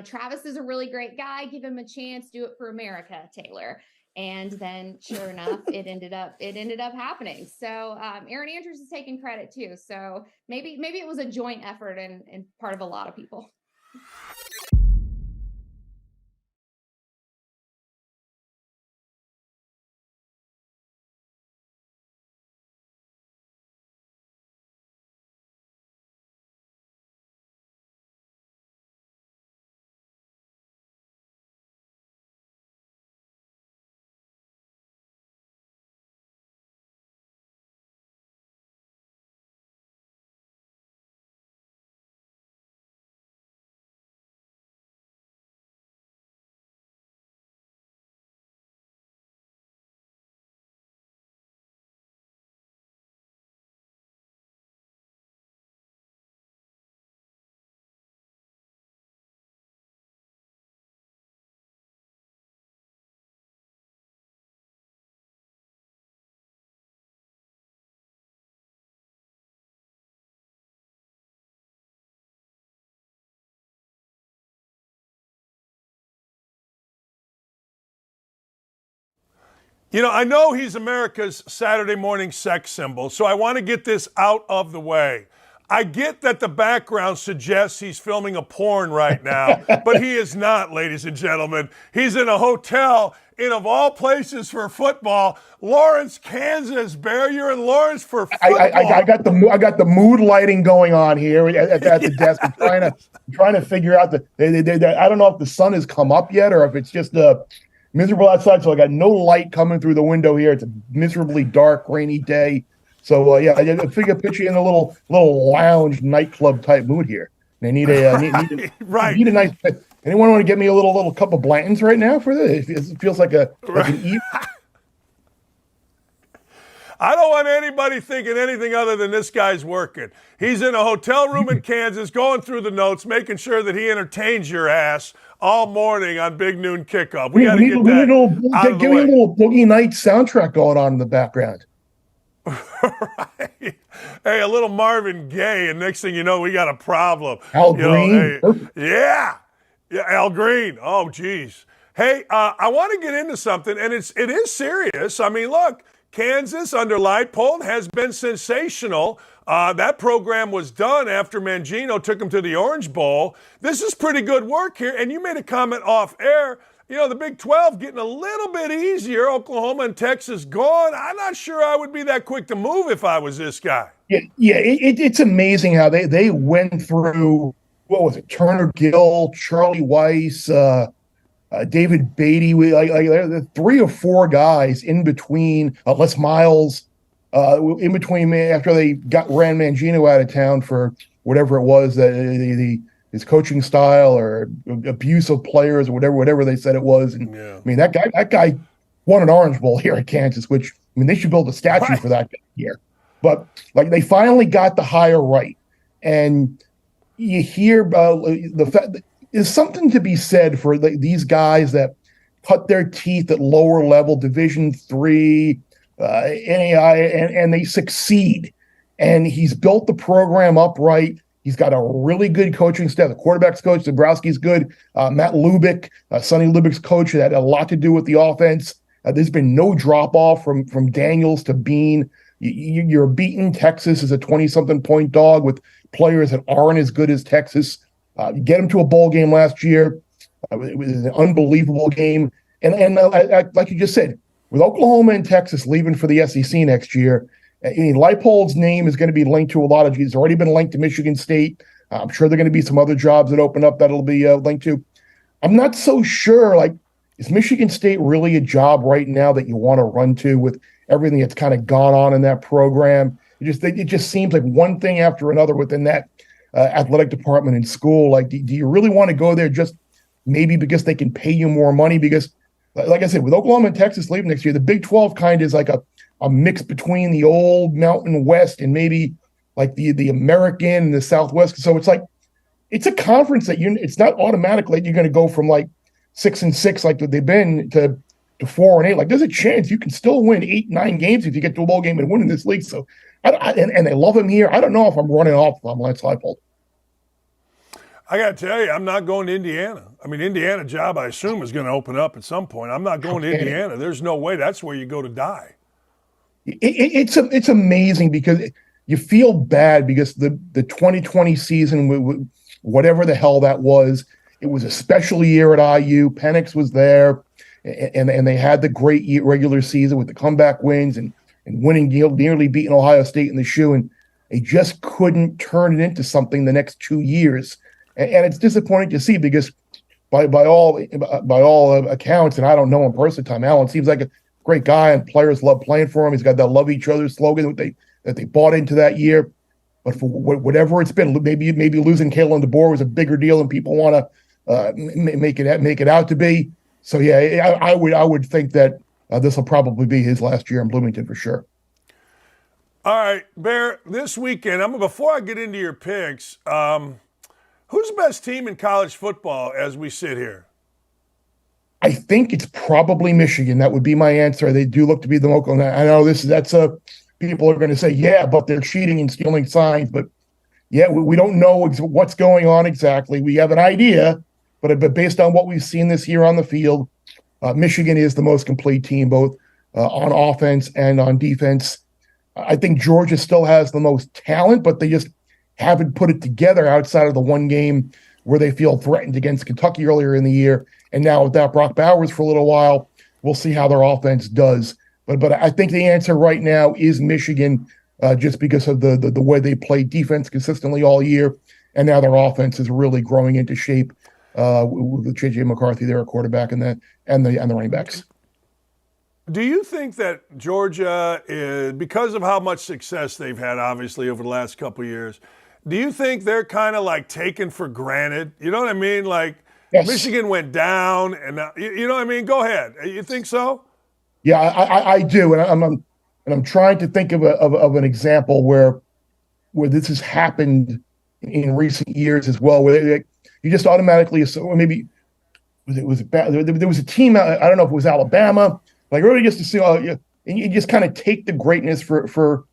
Travis is a really great guy. Give him a chance. Do it for America, Taylor. And then sure enough, it ended up happening. So Erin Andrews is taking credit too. So maybe it was a joint effort and part of a lot of people.
I know he's America's Saturday morning sex symbol, so I want to get this out of the way. I get that the background suggests he's filming a porn right now, but he is not, ladies and gentlemen. He's in a hotel in, of all places for football, Lawrence, Kansas. Bear, you're in Lawrence for football.
I got the mood lighting going on here at the desk. I'm trying to figure out I don't know if the sun has come up yet or if it's just miserable outside. So I got no light coming through the window here. It's a miserably dark, rainy day. So I figure picture in a little lounge nightclub type mood here. And I need need a nice. Anyone want to get me a little cup of Blanton's right now for this? It feels like an evening.
I don't want anybody thinking anything other than this guy's working. He's in a hotel room in Kansas, going through the notes, making sure that he entertains your ass all morning on Big Noon Kickoff. We got to get that.
Give me a little Boogie Nights soundtrack going on in the background.
Right. Hey, a little Marvin Gaye, and next thing you know, we got a problem.
Al Green.
Yeah, Al Green. Oh, geez. Hey, I want to get into something, and it is serious. I mean, look, Kansas under Leipold has been sensational. That program was done after Mangino took him to the Orange Bowl. This is pretty good work here, and you made a comment off air. The Big 12 getting a little bit easier. Oklahoma and Texas gone. I'm not sure I would be that quick to move if I was this guy.
It's amazing how they went through, what was it, Turner Gill, Charlie Weiss, David Beatty, like 3 or 4 guys in between, Les Miles, in between after they ran Mangino out of town for whatever it was, his coaching style or abuse of players or whatever they said it was. And I mean, that guy won an Orange Bowl here at Kansas, which, I mean, they should build a statue for that guy here. But like, they finally got the hire right, and you hear the fact that there's something to be said for these guys that cut their teeth at lower level Division III, NAI, and they succeed. And he's built the program upright. He's got a really good coaching staff. The quarterback's coach, Dabrowski's good. Matt Lubick, Sonny Lubick's coach, had a lot to do with the offense. There's been no drop off from Daniels to Bean. You're beating Texas as a 20-something point dog with players that aren't as good as Texas. You get them to a bowl game last year. It was an unbelievable game. And like you just said, with Oklahoma and Texas leaving for the SEC next year, I mean, Leipold's name is going to be linked to a lot of – he's already been linked to Michigan State. I'm sure there are going to be some other jobs that open up that'll be linked to. I'm not so sure, like, is Michigan State really a job right now that you want to run to with everything that's kind of gone on in that program? It just seems like one thing after another within that athletic department in school. Like, do you really want to go there just maybe because they can pay you more money? Because, like I said, with Oklahoma and Texas leaving next year, the Big 12 kind of is like a mix between the old Mountain West and maybe like the American and the Southwest. So it's like, it's a conference that it's not automatically you're going to go from like 6-6 like they've been to 4-8. Like, there's a chance you can still win 8-9 games if you get to a bowl game and win in this league. So, and they love him here. I don't know if I'm running off on Lance Leipold.
I got to tell you, I'm not going to Indiana. I mean, Indiana job, I assume, is going to open up at some point. I'm not going to Indiana. There's no way. That's where you go to die.
It's amazing because you feel bad because the 2020 season, whatever the hell that was, it was a special year at IU. Penix was there, and they had the great regular season with the comeback wins and winning, nearly beating Ohio State in the shoe, and they just couldn't turn it into something the next 2 years. And it's disappointing to see because by all accounts, and I don't know him personally, Tom Allen seems like a great guy, and players love playing for him. He's got that love each other slogan that they bought into that year. But for whatever it's been, maybe losing Kalen DeBoer was a bigger deal than people want to make it out to be. So yeah, I would think that this will probably be his last year in Bloomington for sure.
All right, Bear. This weekend, before I get into your picks, who's the best team in college football as we sit here?
I think it's probably Michigan. That would be my answer. They do look to be the local. I know people are going to say, yeah, but they're cheating and stealing signs. But yeah, we don't know what's going on exactly. We have an idea, but based on what we've seen this year on the field, Michigan is the most complete team, both on offense and on defense. I think Georgia still has the most talent, but they just haven't put it together outside of the one game where they feel threatened against Kentucky earlier in the year. And now without Brock Bowers for a little while, we'll see how their offense does. But I think the answer right now is Michigan, just because of the way they play defense consistently all year, and now their offense is really growing into shape with JJ McCarthy, their quarterback, and the running backs.
Do you think that Georgia, because of how much success they've had, obviously over the last couple of years, do you think they're kind of like taken for granted? You know what I mean? Like, yes. Michigan went down, and you know what I mean? Go ahead. You think so?
Yeah, I do, and I'm trying to think of an example where this has happened in recent years as well, where you just automatically assume maybe there was a team. I don't know if it was Alabama. Like, really just assume, and you just kind of take the greatness for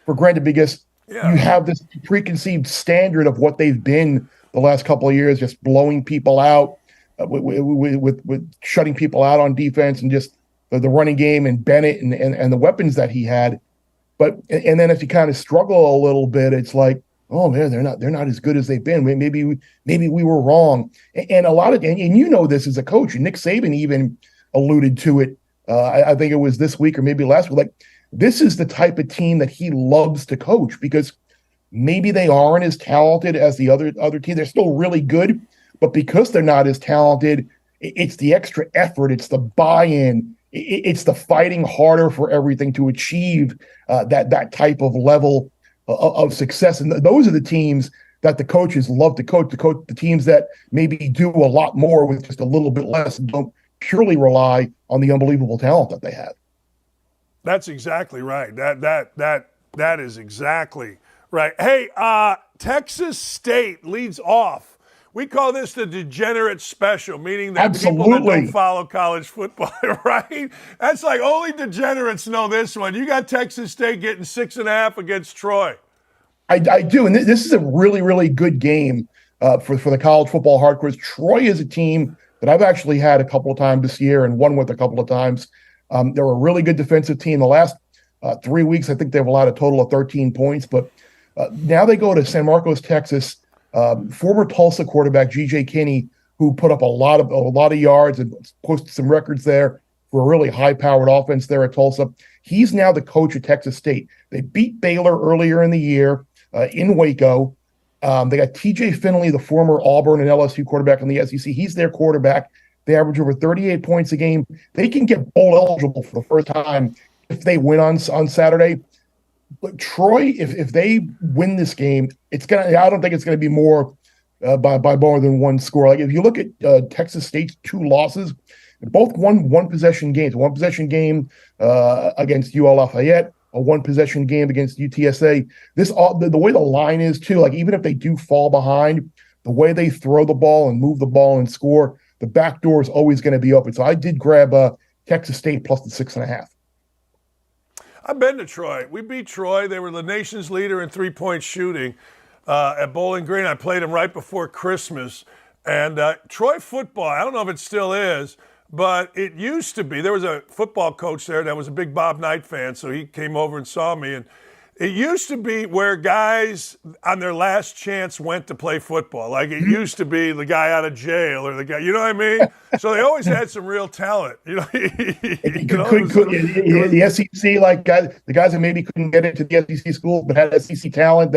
granted because you have this preconceived standard of what they've been the last couple of years, just blowing people out with shutting people out on defense and just the running game and Bennett and the weapons that he had. And then if you kind of struggle a little bit, it's like, oh man, they're not as good as they've been. Maybe we were wrong. And a lot of, and you know this as a coach, and Nick Saban even alluded to it I think it was this week or maybe last week. Like, this is the type of team that he loves to coach because maybe they aren't as talented as the other team. They're still really good, but because they're not as talented, it's the extra effort, it's the buy-in, it's the fighting harder for everything to achieve that type of level of success. And those are the teams that the coaches love to coach, the teams that maybe do a lot more with just a little bit less and don't purely rely on the unbelievable talent that they have.
That's exactly right. That is exactly right. Hey, Texas State leads off. We call this the degenerate special, meaning that people that don't follow college football, right? That's like only degenerates know this one. You got Texas State getting 6.5 against Troy.
I do, and this is a really, really good game for the college football hardcores. Troy is a team that I've actually had a couple of times this year and won with a couple of times. They're a really good defensive team. The last 3 weeks, I think they've allowed a total of 13 points, but now they go to San Marcos, Texas. Former Tulsa quarterback G.J. Kinney, who put up a lot of yards and posted some records there for a really high-powered offense there at Tulsa. He's now the coach at Texas State. They beat Baylor earlier in the year in Waco. They got T.J. Finley, the former Auburn and LSU quarterback in the SEC. He's their quarterback. They average over 38 points a game. They can get bowl eligible for the first time if they win on Saturday. But Troy, if they win this game, I don't think it's gonna be more by more than one score. Like if you look at Texas State's 2 losses, both one possession games. One possession game against UL Lafayette, a one possession game against UTSA. The way the line is too. Like even if they do fall behind, the way they throw the ball and move the ball and score, the back door is always going to be open. So I did grab Texas State plus the 6.5.
I've been to Troy. We beat Troy. They were the nation's leader in three-point shooting at Bowling Green. I played them right before Christmas. And Troy football, I don't know if it still is, but it used to be. There was a football coach there that was a big Bob Knight fan, so he came over and saw me. And it used to be where guys on their last chance went to play football. Like it used to be the guy out of jail or the guy, you know what I mean? So they always had some real talent. You know,
the SEC, like the guys that maybe couldn't get into the SEC school but had SEC talent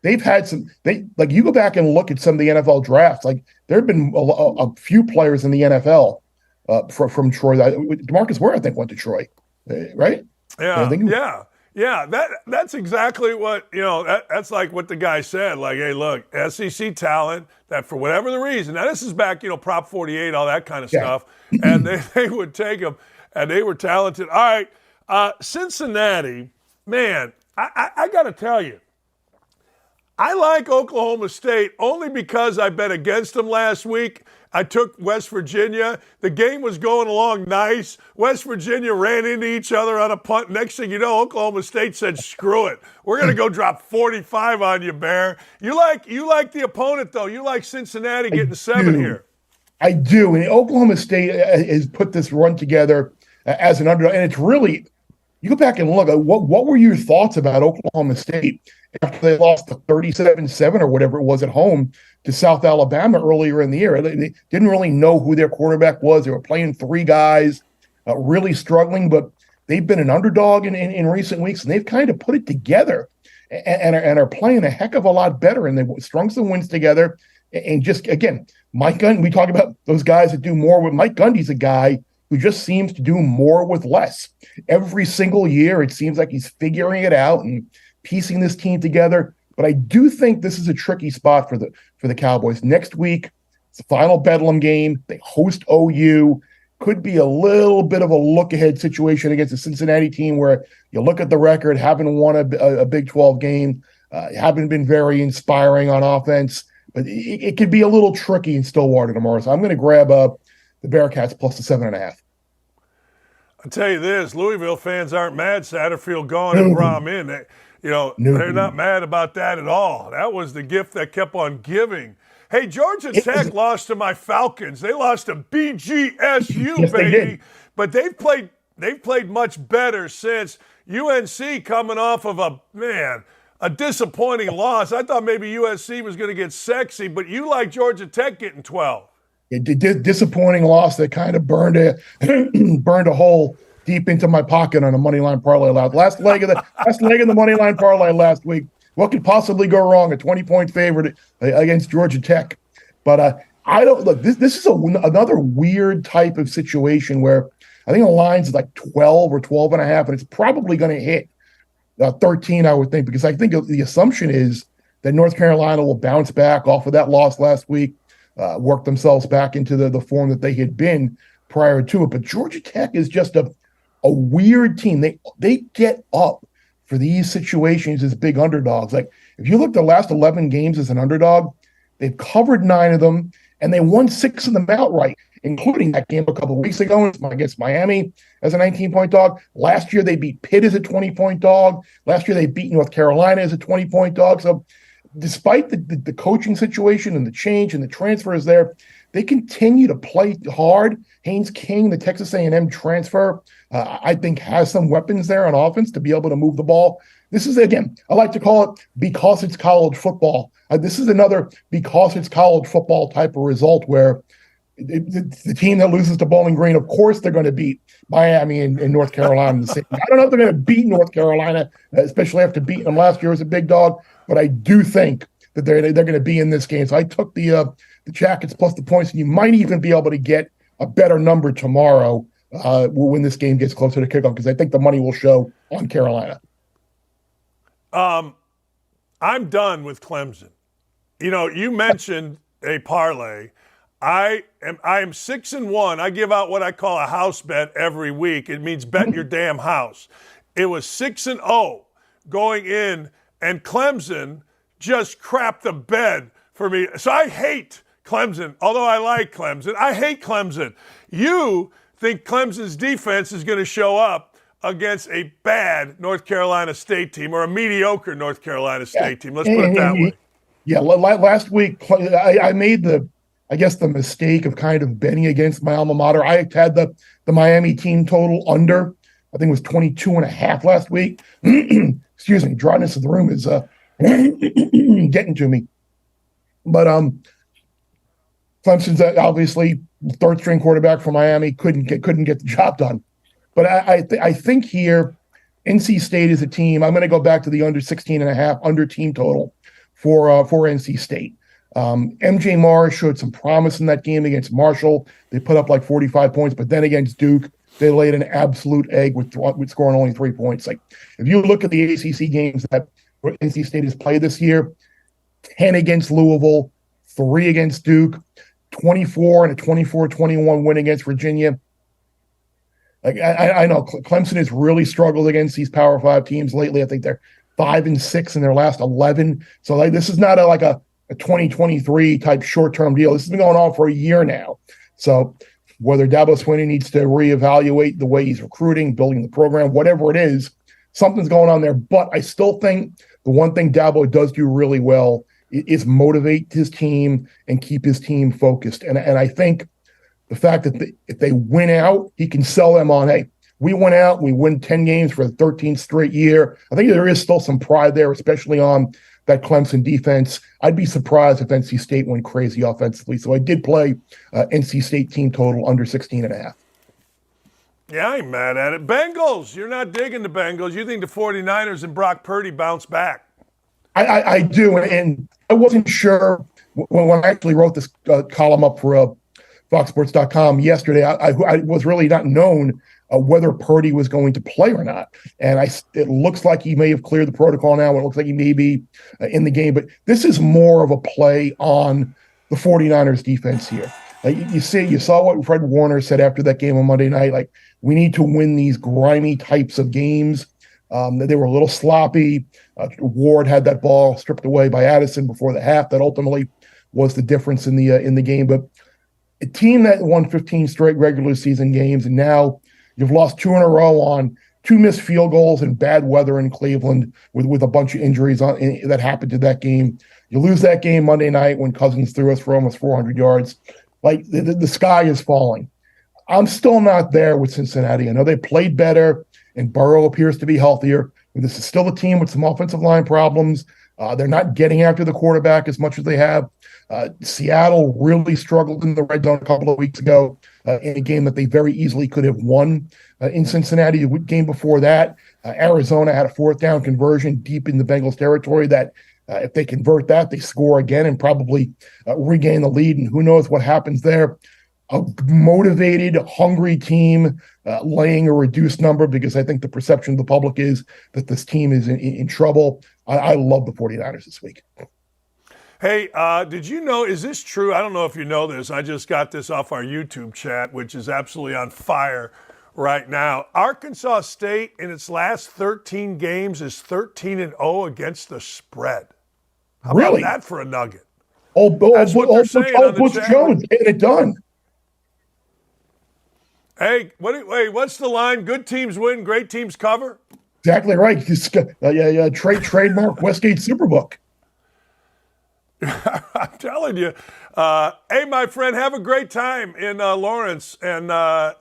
they've had some. Like you go back and look at some of the NFL drafts. Like there have been a few players in the NFL from Troy. DeMarcus Ware, I think, went to Troy, right?
Yeah. That's exactly what, that's like what the guy said. Like, hey, look, SEC talent that for whatever the reason, now this is back, Prop 48, all that kind of stuff, and they would take them, and they were talented. All right, Cincinnati, man, I got to tell you, I like Oklahoma State only because I bet against them last week. I took West Virginia. The game was going along nice. West Virginia ran into each other on a punt. Next thing you know, Oklahoma State said, screw it. We're going to go drop 45 on you, Bear. You like the opponent, though. You like Cincinnati getting 7 here.
I do. And Oklahoma State has put this run together as an underdog. And it's really, you go back and look at what were your thoughts about Oklahoma State after they lost 37-7 or whatever it was at home to South Alabama earlier in the year. They didn't really know who their quarterback was. They were playing 3 guys, really struggling, but they've been an underdog in recent weeks, and they've kind of put it together and are playing a heck of a lot better, and they strung some wins together. And just, again, Mike Gundy, we talk about those guys that do more with Mike Gundy's a guy who just seems to do more with less. Every single year, it seems like he's figuring it out and piecing this team together. But I do think this is a tricky spot for the Cowboys. Next week, it's the final Bedlam game. They host OU. Could be a little bit of a look-ahead situation against the Cincinnati team where you look at the record, haven't won a Big 12 game, haven't been very inspiring on offense. But it could be a little tricky in Stillwater tomorrow. So I'm going to grab the Bearcats plus the 7.5.
I'll tell you this, Louisville fans aren't mad Satterfield gone and Brom in. They're not mad about that at all. That was the gift that kept on giving. Hey, Georgia Tech lost to my Falcons. They lost to BGSU, yes, baby. But they've played much better since. UNC coming off of a disappointing loss. I thought maybe USC was going to get sexy, but you like Georgia Tech getting 12.
Disappointing loss that kind of burned a hole deep into my pocket on a money line parlay last leg of the money line parlay last week. What could possibly go wrong? A 20-point favorite against Georgia Tech. But I don't look. This is another weird type of situation where I think the line's like 12 or 12 and a half, and it's probably going to hit 13, I would think, because I think the assumption is that North Carolina will bounce back off of that loss last week, work themselves back into the form that they had been prior to it. But Georgia Tech is just a weird team. They get up for these situations as big underdogs. Like if you look at the last 11 games as an underdog, they've covered 9 of them, and they won 6 of them outright, including that game a couple of weeks ago against Miami as a 19-point dog. Last year, they beat Pitt as a 20-point dog. Last year, they beat North Carolina as a 20-point dog. So despite the coaching situation and the change and the transfers there, they continue to play hard. Haynes King, the Texas A&M transfer, I think has some weapons there on offense to be able to move the ball. This is, again, I like to call it because it's college football. This is another because it's college football type of result where the team that loses to Bowling Green, of course, they're going to beat Miami and North Carolina. I don't know if they're going to beat North Carolina, especially after beating them last year as a big dog, but I do think that they're going to be in this game. So I took the Jackets plus the points, and you might even be able to get a better number tomorrow when this game gets closer to kickoff, because I think the money will show on Carolina.
I'm done with Clemson. You know, you mentioned a parlay. I am 6-1. I give out what I call a house bet every week. It means bet your damn house. It was 6-0 going in, and Clemson just crapped the bed for me. So I hate Clemson, although I like Clemson. I hate Clemson. You think Clemson's defense is going to show up against a bad North Carolina State team or a mediocre North Carolina State team. Let's put it that way.
Yeah, last week I made the mistake of kind of betting against my alma mater. I had the Miami team total under. I think it was 22.5 last week. Excuse me, dryness of the room is getting to me. But Clemson's obviously third string quarterback for Miami couldn't get the job done. But I think here NC State is a team. I'm going to go back to the under 16.5 under team total for NC State. MJ Morris showed some promise in that game against Marshall. They put up like 45 points, but then against Duke, they laid an absolute egg with scoring only 3 points. Like if you look at the ACC games that NC State has played this year, 10 against Louisville, 3 against Duke, 24 and a 24-21 win against Virginia. Like I know Clemson has really struggled against these Power 5 teams lately. I think they're 5-6 in their last 11. So like this is not a 2023 type short-term deal. This has been going on for a year now. So whether Dabo Swinney needs to reevaluate the way he's recruiting, building the program, whatever it is, something's going on there. But I still think the one thing Dabo does do really well is motivate his team and keep his team focused. And I think the fact that if they win out, he can sell them on, hey, we went out, we win 10 games for the 13th straight year. I think there is still some pride there, especially on that Clemson defense. I'd be surprised if NC State went crazy offensively. So I did play NC State team total under 16.5.
Yeah, I ain't mad at it. Bengals, you're not digging the Bengals. You think the 49ers and Brock Purdy bounce back.
I do, and I wasn't sure when I actually wrote this column up for FoxSports.com yesterday. I was really not known whether Purdy was going to play or not. And it looks like he may have cleared the protocol now. It looks like he may be in the game. But this is more of a play on the 49ers defense here. Like you saw what Fred Warner said after that game on Monday night. Like, we need to win these grimy types of games. They were a little sloppy. Ward had that ball stripped away by Addison before the half. That ultimately was the difference in the game. But a team that won 15 straight regular season games, and now you've lost 2 in a row on 2 missed field goals and bad weather in Cleveland with a bunch of injuries that happened to that game. You lose that game Monday night when Cousins threw us for almost 400 yards. Like the sky is falling. I'm still not there with Cincinnati. I know they played better, and Burrow appears to be healthier. But this is still a team with some offensive line problems. They're not getting after the quarterback as much as they have. Seattle really struggled in the red zone a couple of weeks ago in a game that they very easily could have won. In Cincinnati, the game before that, Arizona had a fourth down conversion deep in the Bengals territory that if they convert that, they score again and probably regain the lead. And who knows what happens there. A motivated, hungry team laying a reduced number because I think the perception of the public is that this team is in trouble. I love the 49ers this week.
Hey, did you know, is this true? I don't know if you know this. I just got this off our YouTube chat, which is absolutely on fire right now. Arkansas State in its last 13 games is 13-0 against the spread. How
Really?
about that for a nugget?
Butch Jones getting it done.
Hey, what's the line? Good teams win, great teams cover?
Exactly right. Trademark Westgate Superbook.
I'm telling you. Hey, my friend, have a great time in Lawrence, and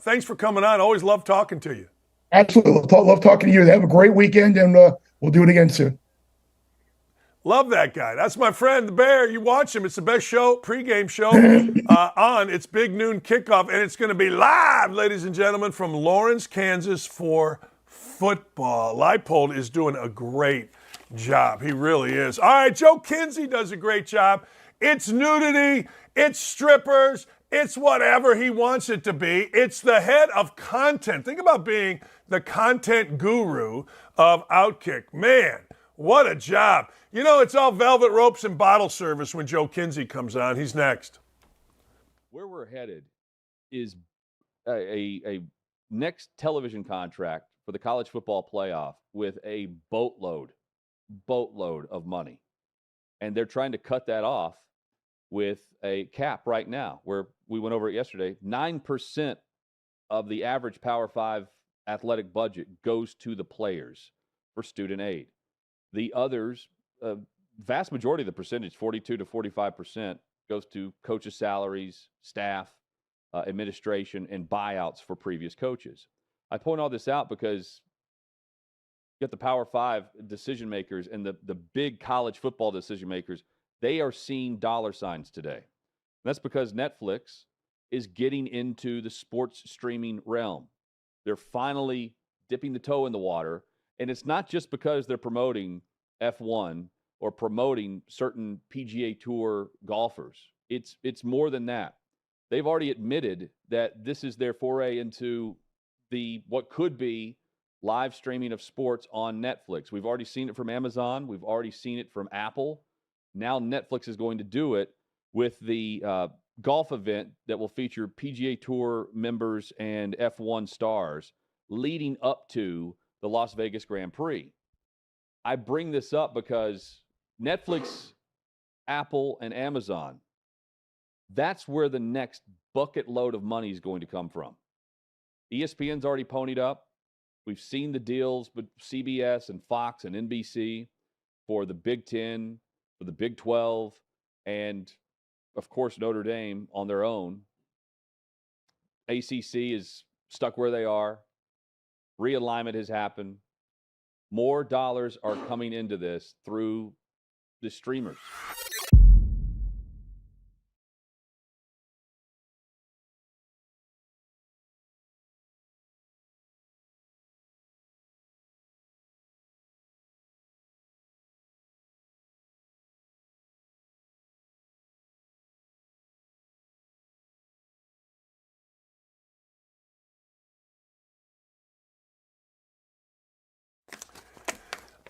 thanks for coming on. Always love talking to you.
Absolutely. Love talking to you. Have a great weekend, and we'll do it again soon.
Love that guy. That's my friend, the Bear. You watch him. It's the best show, pregame show on. It's Big Noon Kickoff, and it's going to be live, ladies and gentlemen, from Lawrence, Kansas for football. Leipold is doing a great job. He really is. All right, Joe Kinsey does a great job. It's nudity. It's strippers. It's whatever he wants it to be. It's the head of content. Think about being the content guru of Outkick. Man, what a job. You know, it's all velvet ropes and bottle service when Joe Kinsey comes on. He's next.
Where we're headed is a next television contract for the college football playoff with a boatload of money. And they're trying to cut that off with a cap right now, where we went over it yesterday. 9% of the average Power 5 athletic budget goes to the players for student aid. The others, vast majority of the percentage, 42 to 45%, goes to coaches' salaries, staff, administration, and buyouts for previous coaches. I point all this out because you got the Power 5 decision makers and the big college football decision makers. They are seeing dollar signs today. And that's because Netflix is getting into the sports streaming realm. They're finally dipping the toe in the water. And it's not just because they're promoting F1 or promoting certain PGA Tour golfers. It's more than that. They've already admitted that this is their foray into what could be live streaming of sports on Netflix. We've already seen it from Amazon. We've already seen it from Apple. Now Netflix is going to do it with the golf event that will feature PGA Tour members and F1 stars leading up to the Las Vegas Grand Prix. I bring this up because Netflix, Apple, and Amazon, that's where the next bucket load of money is going to come from. ESPN's already ponied up. We've seen the deals with CBS and Fox and NBC for the Big Ten, for the Big 12, and, of course, Notre Dame on their own. ACC is stuck where they are. Realignment has happened. More dollars are coming into this through the streamers.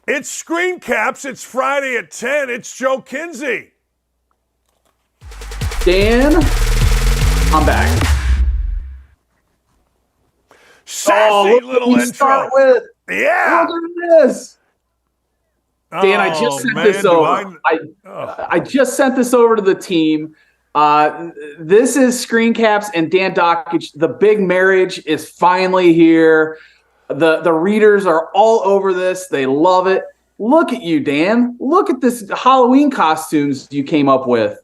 It's Screencaps. It's Friday at 10. It's Joe Kinsey.
Dan, I'm back.
Sassy little intro.
Start with.
Yeah.
Look at this. Dan, I just sent this over. I just sent this over to the team. This is Screencaps and Dan Dakich. The big marriage is finally here. The readers are all over this. They love it. Look at you, Dan. Look at this Halloween costumes you came up with.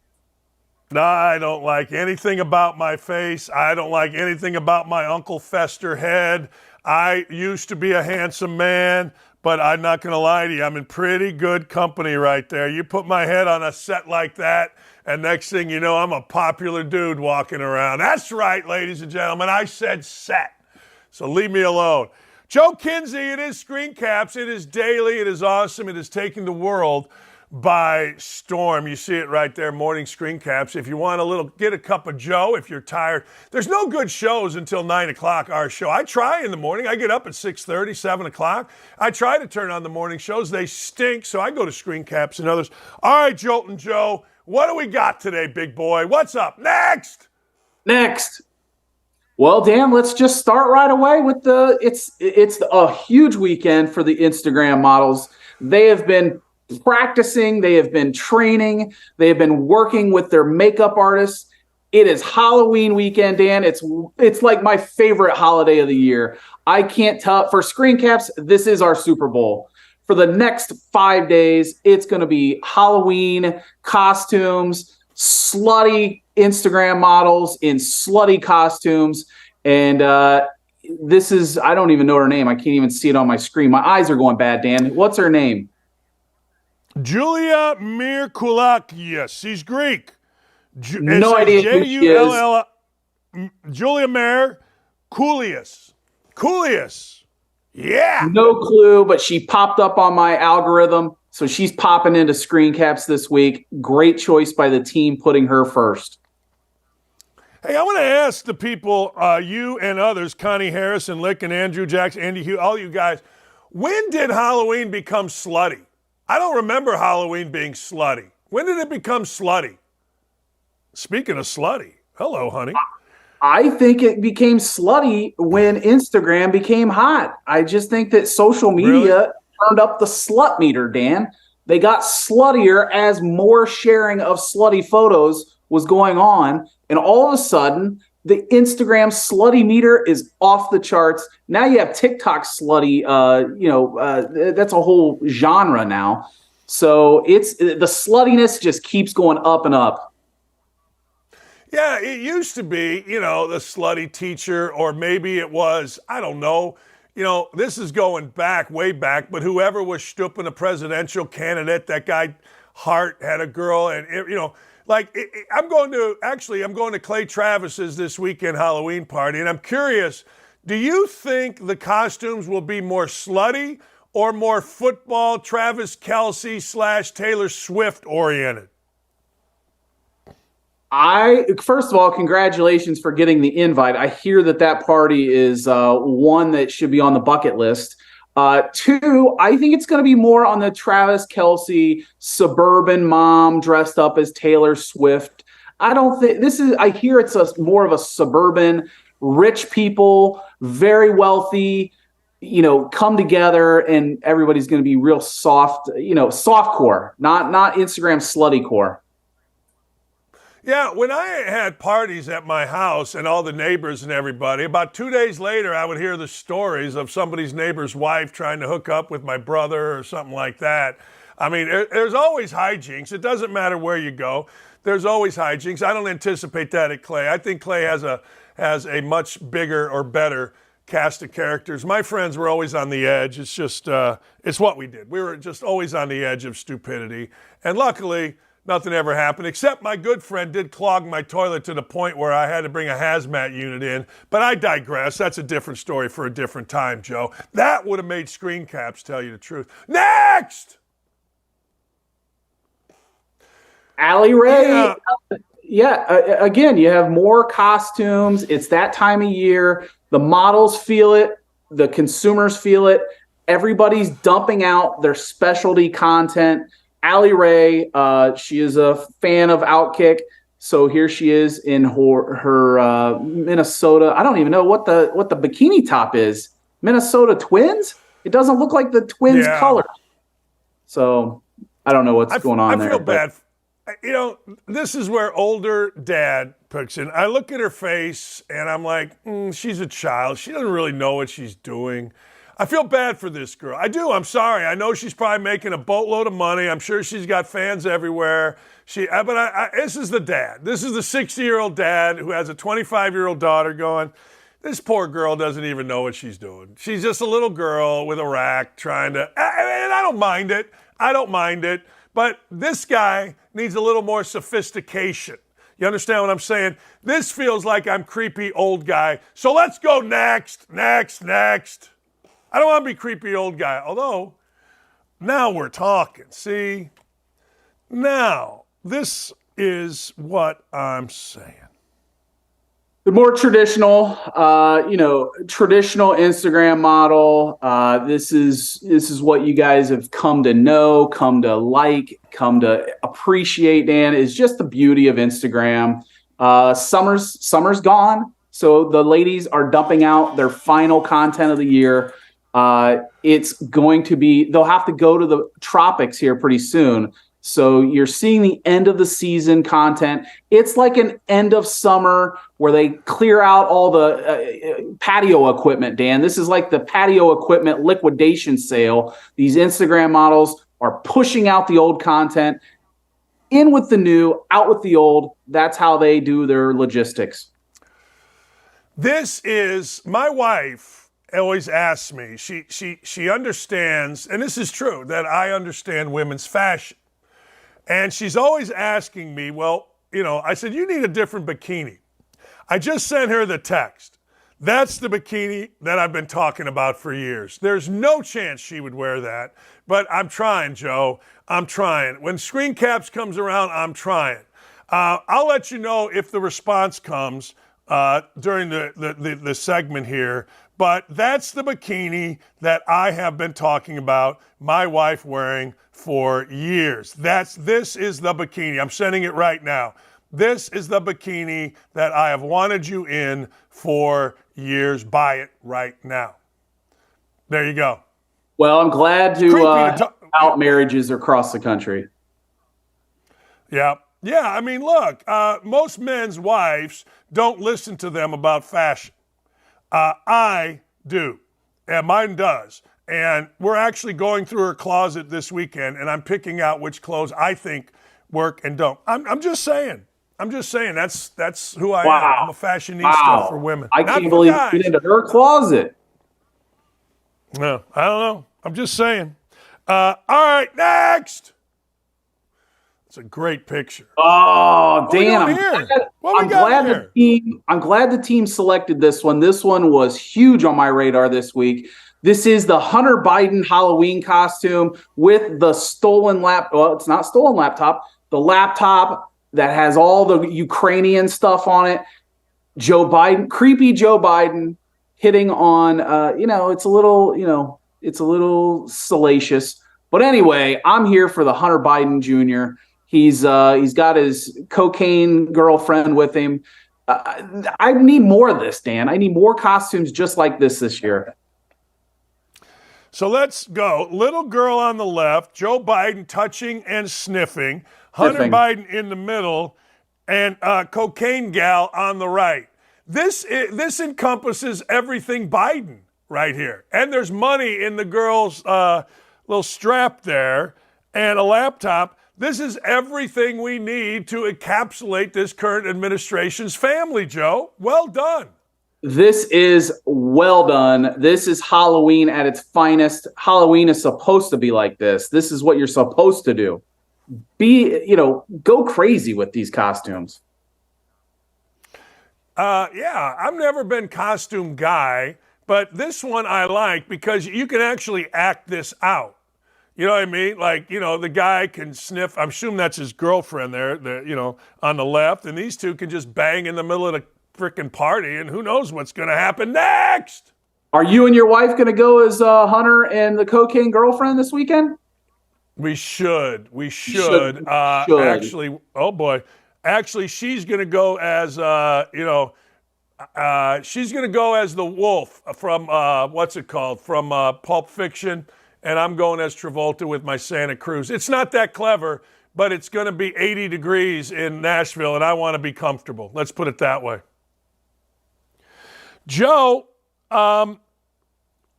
No, I don't like anything about my face. I don't like anything about my Uncle Fester head. I used to be a handsome man, but I'm not going to lie to you. I'm in pretty good company right there. You put my head on a set like that, and next thing you know, I'm a popular dude walking around. That's right, ladies and gentlemen. I said set. So leave me alone. Joe Kinsey, it is Screencaps. It is daily. It is awesome. It is taking the world by storm. You see it right there, morning Screencaps. If you want a little, get a cup of Joe if you're tired. There's no good shows until 9 o'clock, our show. I try in the morning. I get up at 6:30, 7 o'clock. I try to turn on the morning shows. They stink, so I go to Screencaps and others. All right, Joltin' Joe, what do we got today, big boy? What's up? Next!
Well, Dan, let's just start right away with it's a huge weekend for the Instagram models. They have been practicing, they have been training, they have been working with their makeup artists. It is Halloween weekend, Dan. It's like my favorite holiday of the year. I can't tell. For Screencaps, this is our Super Bowl. For the next 5 days, it's going to be Halloween costumes, slutty Instagram models in slutty costumes. And this is, I don't even know her name. I can't even see it on my screen. My eyes are going bad, Dan. What's her name?
Julia Mirkulakis. She's Greek.
No idea who she is.
Julia Mirkulakis. Kulius. Yeah.
No clue, but she popped up on my algorithm. So she's popping into Screencaps this week. Great choice by the team putting her first.
Hey, I want to ask the people, you and others, Connie Harrison, Lick and Andrew Jackson, Andy Hughes, all you guys, when did Halloween become slutty? I don't remember Halloween being slutty. When did it become slutty? Speaking of slutty, hello, honey.
I think it became slutty when Instagram became hot. I just think that social media turned up the slut meter, Dan. They got sluttier as more sharing of slutty photos was going on. And all of a sudden, the Instagram slutty meter is off the charts. Now you have TikTok slutty, that's a whole genre now. So it's the sluttiness just keeps going up and up.
Yeah, it used to be, the slutty teacher, or maybe it was, I don't know. This is going back, way back, but whoever was stooping a presidential candidate, that guy Hart had a girl, and, I'm going to Clay Travis's this weekend Halloween party, and I'm curious, do you think the costumes will be more slutty or more football Travis Kelce / Taylor Swift oriented?
First of all, congratulations for getting the invite. I hear that party is one that should be on the bucket list. Two, I think it's going to be more on the Travis Kelce suburban mom dressed up as Taylor Swift. I don't think I hear it's more of a suburban, rich people, very wealthy, come together, and everybody's going to be real soft, soft core, not Instagram slutty core.
Yeah, when I had parties at my house and all the neighbors and everybody, about 2 days later, I would hear the stories of somebody's neighbor's wife trying to hook up with my brother or something like that. I mean, there's always hijinks. It doesn't matter where you go. There's always hijinks. I don't anticipate that at Clay. I think Clay has a much bigger or better cast of characters. My friends were always on the edge. It's just, it's what we did. We were just always on the edge of stupidity. And luckily, nothing ever happened, except my good friend did clog my toilet to the point where I had to bring a hazmat unit in. But I digress. That's a different story for a different time, Joe. That would have made Screencaps, tell you the truth. Next!
Allie Ray. Again, you have more costumes. It's that time of year. The models feel it. The consumers feel it. Everybody's dumping out their specialty content. Allie Ray, she is a fan of Outkick, so here she is in her Minnesota. I don't even know what the bikini top is. Minnesota Twins? It doesn't look like the Twins color. So I don't know what's going on there.
I feel bad. This is where older dad picks in. I look at her face and I'm like, she's a child. She doesn't really know what she's doing. I feel bad for this girl. I do. I'm sorry. I know she's probably making a boatload of money. I'm sure she's got fans everywhere. This is the dad. This is the 60-year-old dad who has a 25-year-old daughter going, This poor girl doesn't even know what she's doing. She's just a little girl with a rack trying to, and I don't mind it. I don't mind it. But this guy needs a little more sophistication. You understand what I'm saying? This feels like I'm creepy old guy. So let's go next. I don't want to be creepy old guy. Although, now we're talking. See? Now, this is what I'm saying.
The more traditional, traditional Instagram model. This is what you guys have come to know, come to like, come to appreciate. Dan, is just the beauty of Instagram. Summer's gone, so the ladies are dumping out their final content of the year. It's going to be. They'll have to go to the tropics here pretty soon. So you're seeing the end of the season content. It's like an end of summer where they clear out all the patio equipment, Dan. This is like the patio equipment liquidation sale. These Instagram models are pushing out the old content, in with the new, out with the old. That's how they do their logistics.
This is my wife always asks me, she understands, and this is true, that I understand women's fashion. And she's always asking me, I said, you need a different bikini. I just sent her the text. That's the bikini that I've been talking about for years. There's no chance she would wear that, but I'm trying, Joe. I'm trying. When Screencaps comes around, I'm trying. I'll let you know if the response comes during the segment here, but that's the bikini that I have been talking about, my wife wearing for years. This is the bikini. I'm sending it right now. This is the bikini that I have wanted you in for years. Buy it right now. There you go.
Well, I'm glad to out marriages across the country.
Yeah. I mean, look, most men's wives don't listen to them about fashion. I do, and mine does. And we're actually going through her closet this weekend, and I'm picking out which clothes I think work and don't. I'm just saying. That's who I am. I'm a fashionista for women.
I can't believe you get into her closet.
No, I don't know. I'm just saying. All right, next. It's a great picture.
Oh, Dan, I'm glad the team selected this one. This one was huge on my radar this week. This is the Hunter Biden Halloween costume with the stolen laptop. Well, it's not stolen laptop. The laptop that has all the Ukrainian stuff on it. Joe Biden, creepy Joe Biden hitting on, it's a little salacious. But anyway, I'm here for the Hunter Biden Jr. He's got his cocaine girlfriend with him. I need more of this, Dan. I need more costumes just like this year.
So let's go. Little girl on the left, Joe Biden touching and sniffing, Hunter Biden in the middle, and cocaine gal on the right. This encompasses everything Biden right here. And there's money in the girl's little strap there and a laptop. This is everything we need to encapsulate this current administration's family, Joe. Well done.
This is well done. This is Halloween at its finest. Halloween is supposed to be like this. This is what you're supposed to do. Go crazy with these costumes.
I've never been costume guy, but this one I like because you can actually act this out. You know what I mean? Like, the guy can sniff. I'm assuming that's his girlfriend there, on the left, and these two can just bang in the middle of the freaking party, and who knows what's going to happen next.
Are you and your wife going to go as Hunter and the cocaine girlfriend this weekend?
We should. Actually, oh boy. Actually, she's going to go as, she's going to go as the wolf from, from Pulp Fiction, and I'm going as Travolta with my Santa Cruz. It's not that clever, but it's going to be 80 degrees in Nashville, and I want to be comfortable. Let's put it that way. Joe,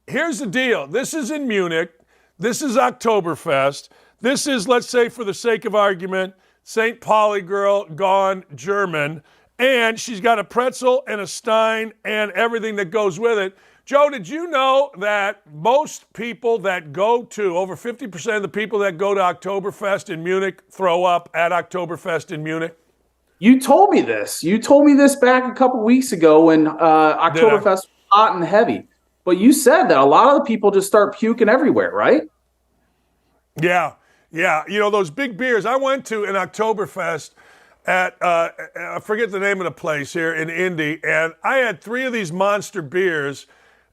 here's the deal. This is in Munich. This is Oktoberfest. This is, let's say for the sake of argument, St. Pauli girl gone German. and she's got a pretzel and a stein and everything that goes with it. Joe, did you know that most people that go to, over 50% of the people that go to Oktoberfest in Munich throw up at Oktoberfest in Munich?
You told me this. You told me this back a couple weeks ago when Oktoberfest was hot and heavy. But you said that a lot of the people just start puking everywhere, right?
Yeah. You know, those big beers. I went to an Oktoberfest at, I forget the name of the place here in Indy, and I had 3 of these monster beers.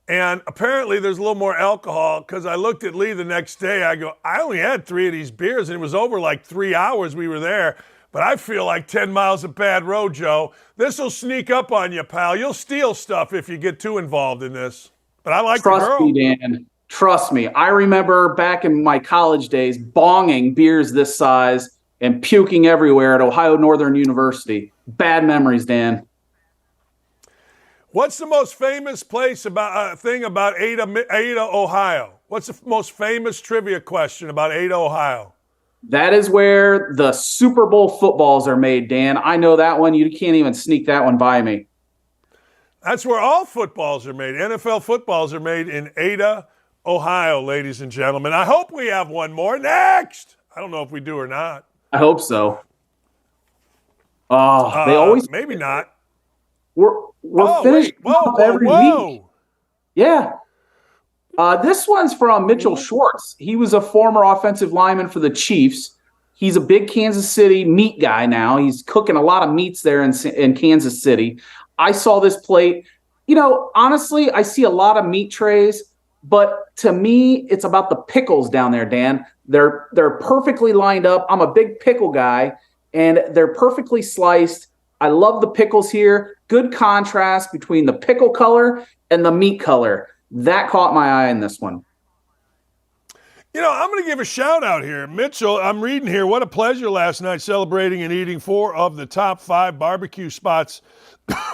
And apparently there's a little more alcohol because I looked at Lee the next day. I go, I only had 3 of these beers, and it was over like 3 hours we were there. But I feel like 10 miles of bad road, Joe. This will sneak up on you, pal. You'll steal stuff if you get too involved in this. But I like the girl.
Trust me, Dan. Trust me. I remember back in my college days bonging beers this size and puking everywhere at Ohio Northern University. Bad memories, Dan.
What's the most famous place thing about Ada, Ohio? What's the most famous trivia question about Ada, Ohio?
That is where the Super Bowl footballs are made, Dan. I know that one. You can't even sneak that one by me.
That's where all footballs are made. NFL footballs are made in Ada, Ohio, ladies and gentlemen. I hope we have one more. Next! I don't know if we do or not.
I hope so. Oh, they always...
Maybe not.
We're finished every week. Yeah. This one's from Mitchell Schwartz. He was a former offensive lineman for the Chiefs. He's a big Kansas City meat guy now. He's cooking a lot of meats there in Kansas City. I saw this plate. You know, honestly, I see a lot of meat trays, but to me, it's about the pickles down there, Dan. They're perfectly lined up. I'm a big pickle guy, and they're perfectly sliced. I love the pickles here. Good contrast between the pickle color and the meat color. That caught my eye in this one.
You know, I'm going to give a shout out here. Mitchell, I'm reading here, what a pleasure last night celebrating and eating 4 of the top 5 barbecue spots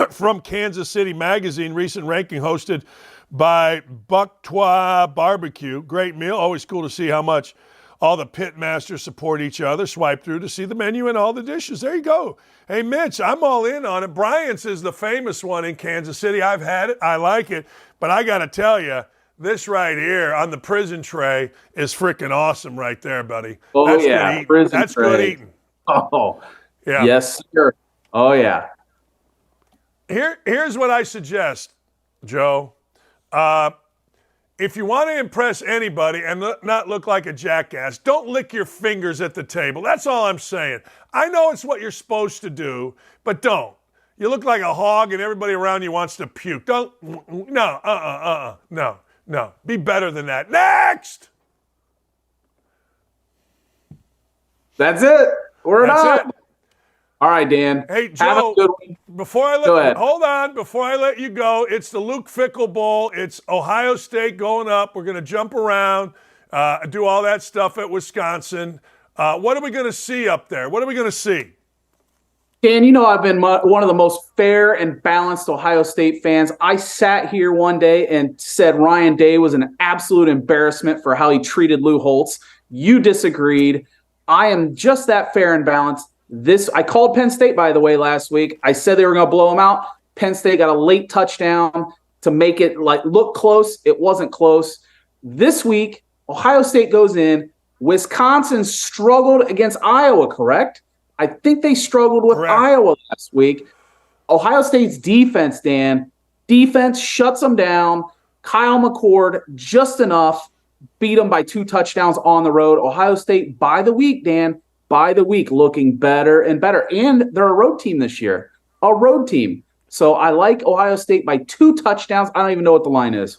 from Kansas City Magazine, recent ranking hosted by Buctois Barbecue. Great meal. Always cool to see how much all the pit masters support each other. Swipe through to see the menu and all the dishes. There you go. Hey, Mitch, I'm all in on it. Bryant's is the famous one in Kansas City. I've had it. I like it. But I got to tell you, this right here on the prison tray is freaking awesome right there, buddy.
Oh,
that's
yeah.
good eating. That's good eating.
Oh,
yeah.
Yes, sir. Oh, yeah.
Here's what I suggest, Joe. If you want to impress anybody and not look like a jackass, don't lick your fingers at the table. That's all I'm saying. I know it's what you're supposed to do, but don't. You look like a hog and everybody around you wants to puke. No. Be better than that. Next!
That's it. We're
That's
done. All right, Dan.
Hey, Joe, before I let you go, it's the Luke Fickell Bowl. It's Ohio State going up. We're going to jump around, do all that stuff at Wisconsin. What are we going to see up there? What are we going to see?
Dan, you know I've been one of the most fair and balanced Ohio State fans. I sat here one day and said Ryan Day was an absolute embarrassment for how he treated Lou Holtz. You disagreed. I am just that fair and balanced. I called Penn State, by the way, last week. I said they were going to blow them out. Penn State got a late touchdown to make it look close. It wasn't close. This week, Ohio State goes in. Wisconsin struggled against Iowa, correct? I think they struggled with Iowa last week. Ohio State's defense, Dan, shuts them down. Kyle McCord, just enough, beat them by 2 touchdowns on the road. Ohio State, by the week, Dan, looking better and better. And they're a road team this year. A road team. So I like Ohio State by 2 touchdowns. I don't even know what the line is.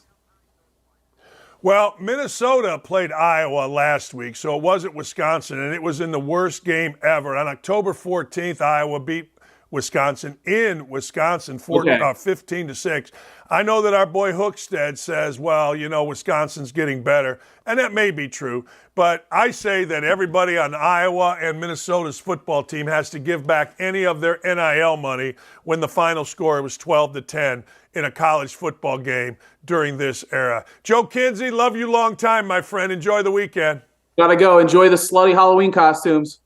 Well, Minnesota played Iowa last week, so it wasn't Wisconsin, and it was in the worst game ever. On October 14th, Iowa beat Wisconsin in Wisconsin 15-6. I know that our boy Hookstead says, well, you know, Wisconsin's getting better, and that may be true. But I say that everybody on Iowa and Minnesota's football team has to give back any of their NIL money when the final score was 12-10 in a college football game during this era. Joe Kinsey, love you long time, my friend. Enjoy the weekend.
Gotta go. Enjoy the slutty Halloween costumes.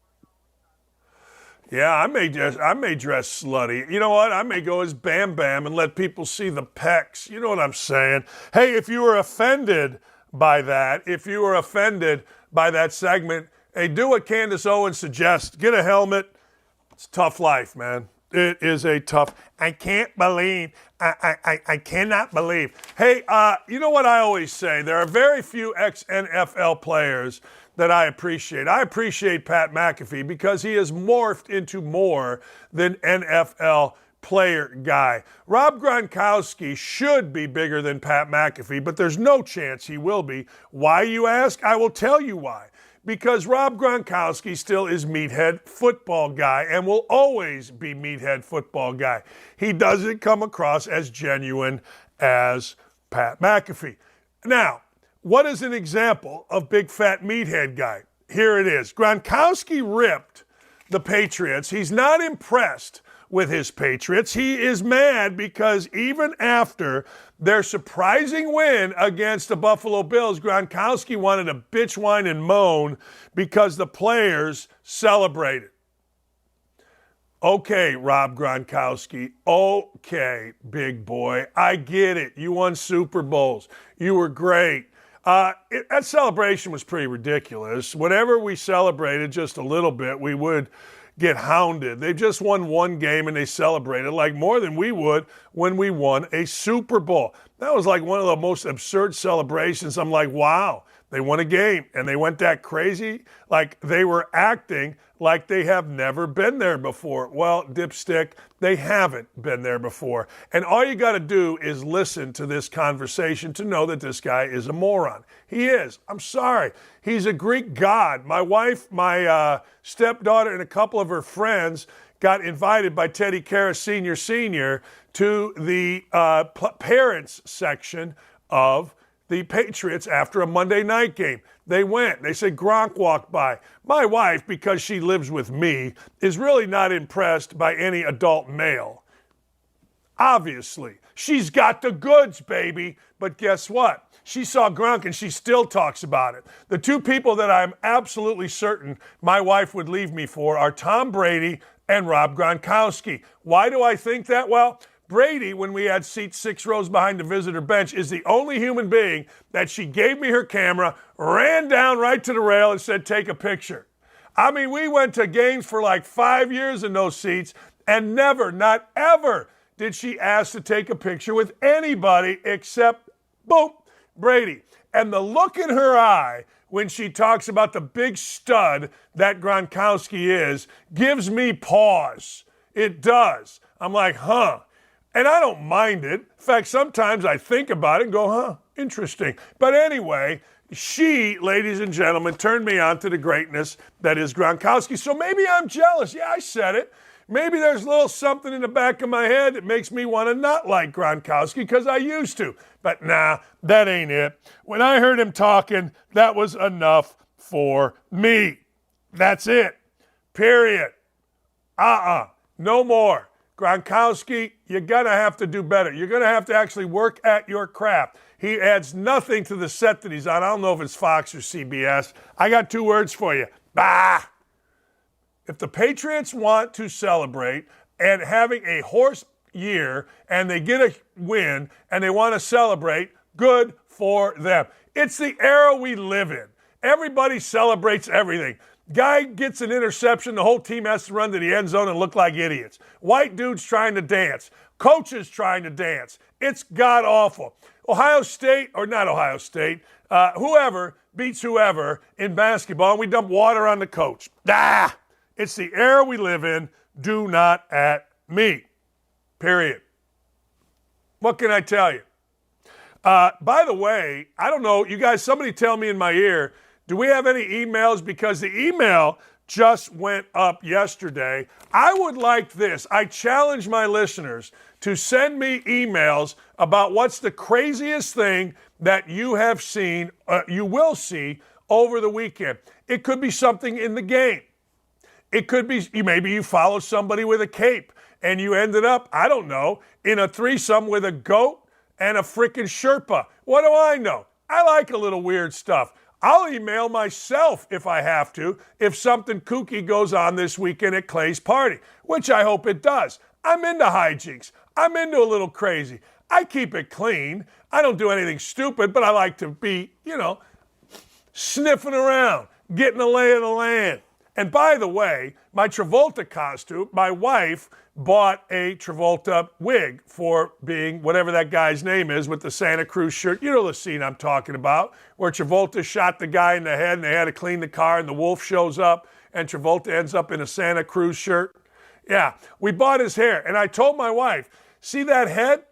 Yeah, I may dress slutty. You know what? I may go as Bam Bam and let people see the pecs. You know what I'm saying? Hey, if you were offended by that, segment, hey, do what Candace Owens suggests. Get a helmet. It's a tough life, man. It is a tough. I can't believe. I cannot believe. Hey, you know what I always say? There are very few ex-NFL players that I appreciate. I appreciate Pat McAfee because he has morphed into more than NFL player guy. Rob Gronkowski should be bigger than Pat McAfee, but there's no chance he will be. Why, you ask? I will tell you why. Because Rob Gronkowski still is meathead football guy and will always be meathead football guy. He doesn't come across as genuine as Pat McAfee. Now, what is an example of big fat meathead guy? Here it is. Gronkowski ripped the Patriots. He's not impressed with his Patriots. He is mad because even after their surprising win against the Buffalo Bills, Gronkowski wanted to bitch, whine, and moan because the players celebrated. Okay, Rob Gronkowski. Okay, big boy. I get it. You won Super Bowls. You were great. That celebration was pretty ridiculous. Whenever we celebrated just a little bit, we would get hounded. They just won one game and they celebrated like more than we would when we won a Super Bowl. That was like one of the most absurd celebrations. I'm like, wow, they won a game and they went that crazy. Like they were acting like they have never been there before. Well, dipstick, they haven't been there before. And all you got to do is listen to this conversation to know that this guy is a moron. He is. I'm sorry. He's a Greek god. My wife, my stepdaughter, and a couple of her friends got invited by Teddy Karras Sr. to the parents section of the Patriots after a Monday night game. They went. They said Gronk walked by. My wife, because she lives with me, is really not impressed by any adult male. Obviously. She's got the goods, baby. But guess what? She saw Gronk and she still talks about it. The two people that I'm absolutely certain my wife would leave me for are Tom Brady and Rob Gronkowski. Why do I think that? Well, Brady, when we had seats 6 rows behind the visitor bench, is the only human being that she gave me her camera, ran down right to the rail and said, take a picture. I mean, we went to games for like 5 years in those seats and never, not ever, did she ask to take a picture with anybody except, boom, Brady. And the look in her eye when she talks about the big stud that Gronkowski is gives me pause. It does. I'm like, huh. And I don't mind it. In fact, sometimes I think about it and go, huh, interesting. But anyway, she, ladies and gentlemen, turned me on to the greatness that is Gronkowski. So maybe I'm jealous. Yeah, I said it. Maybe there's a little something in the back of my head that makes me want to not like Gronkowski because I used to. But nah, that ain't it. When I heard him talking, that was enough for me. That's it. Period. No more. Gronkowski, you're going to have to do better. You're going to have to actually work at your craft. He adds nothing to the set that he's on. I don't know if it's Fox or CBS. I got 2 words for you. Bah! If the Patriots want to celebrate and having a horse year and they get a win and they want to celebrate, good for them. It's the era we live in. Everybody celebrates everything. Guy gets an interception, the whole team has to run to the end zone and look like idiots. White dudes trying to dance. Coaches trying to dance. It's god-awful. Ohio State, or not Ohio State, whoever beats whoever in basketball, and we dump water on the coach. It's the era we live in. Do not at me. Period. What can I tell you? By the way, I don't know, you guys, somebody tell me in my ear, do we have any emails? Because the email just went up yesterday. I would like this. I challenge my listeners to send me emails about what's the craziest thing that you have seen, you will see over the weekend. It could be something in the game. It could be, maybe you follow somebody with a cape and you ended up, I don't know, in a threesome with a goat and a freaking Sherpa. What do I know? I like a little weird stuff. I'll email myself if I have to, if something kooky goes on this weekend at Clay's party, which I hope it does. I'm into hijinks. I'm into a little crazy. I keep it clean. I don't do anything stupid, but I like to be, sniffing around, getting a lay of the land. And by the way, my Travolta costume, my wife bought a Travolta wig for being whatever that guy's name is with the Santa Cruz shirt. You know the scene I'm talking about, where Travolta shot the guy in the head and they had to clean the car and the wolf shows up and Travolta ends up in a Santa Cruz shirt. Yeah, we bought his hair. And I told my wife, see that head?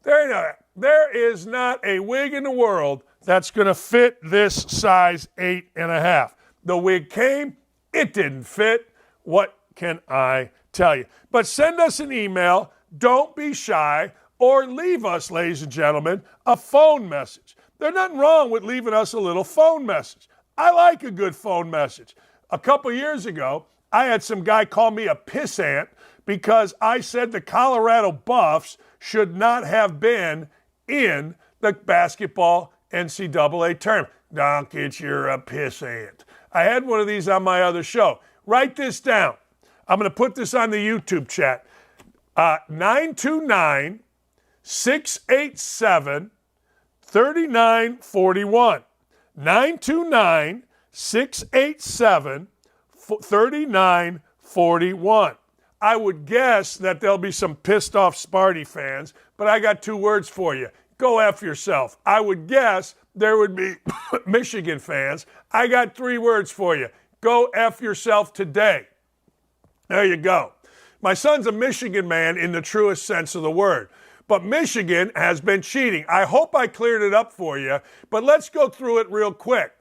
There is not a wig in the world that's going to fit this size 8.5. The wig came, it didn't fit. What can I tell you? But send us an email, don't be shy, or leave us, ladies and gentlemen, a phone message. There's nothing wrong with leaving us a little phone message. I like a good phone message. A couple years ago, I had some guy call me a pissant because I said the Colorado Buffs should not have been in the basketball NCAA tournament. Dakich, you're a pissant. I had one of these on my other show. Write this down. I'm going to put this on the YouTube chat. 929-687-3941. 929-687-3941. I would guess that there'll be some pissed off Sparty fans, but I got 2 words for you. Go F yourself. I would guess there would be Michigan fans. I got 3 words for you. Go F yourself today. There you go. My son's a Michigan man in the truest sense of the word. But Michigan has been cheating. I hope I cleared it up for you, but let's go through it real quick.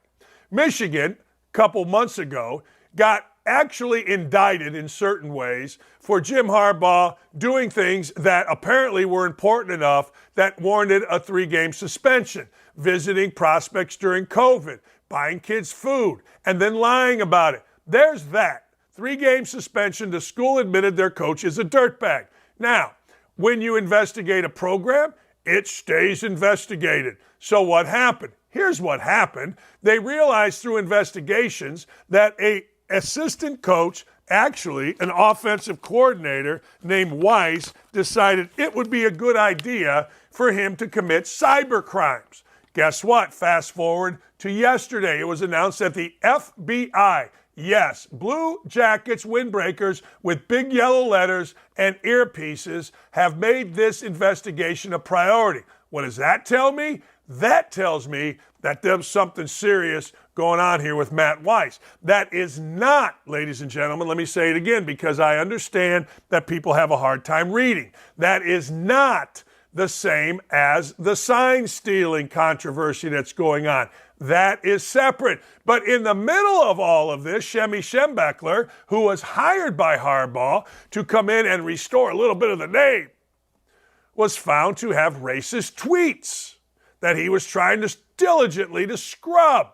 Michigan, a couple months ago, got actually indicted in certain ways for Jim Harbaugh doing things that apparently were important enough that warranted a 3-game suspension, visiting prospects during COVID, buying kids food, and then lying about it. There's that. 3-game suspension. The school admitted their coach is a dirtbag. Now, when you investigate a program, it stays investigated. So what happened? Here's what happened. They realized through investigations that a assistant coach, actually an offensive coordinator named Weiss, decided it would be a good idea for him to commit cyber crimes. Guess what? Fast forward to yesterday. It was announced that the FBI, yes, Blue Jackets windbreakers with big yellow letters and earpieces, have made this investigation a priority. What does that tell me? That tells me that there's something serious going on here with Matt Weiss. That is not, ladies and gentlemen, let me say it again because I understand that people have a hard time reading. That is not the same as the sign stealing controversy that's going on. That is separate. But in the middle of all of this, Shemi Schembechler, who was hired by Harbaugh to come in and restore a little bit of the name, was found to have racist tweets that he was trying to diligently to scrub.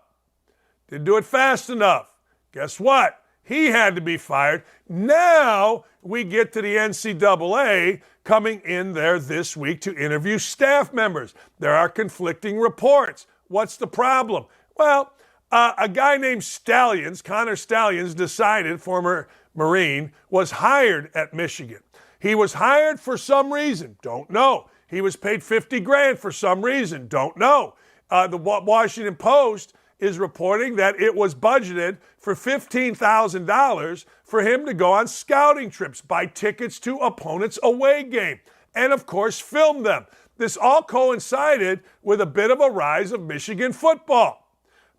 Didn't do it fast enough. Guess what? He had to be fired. Now we get to the NCAA coming in there this week to interview staff members. There are conflicting reports. What's the problem? Well, a guy named Stalions, Connor Stalions, decided, former Marine, was hired at Michigan. He was hired for some reason. Don't know. He was paid $50,000 for some reason. Don't know. The Washington Post is reporting that it was budgeted for $15,000 for him to go on scouting trips, buy tickets to opponents' away game, and of course film them. This all coincided with a bit of a rise of Michigan football.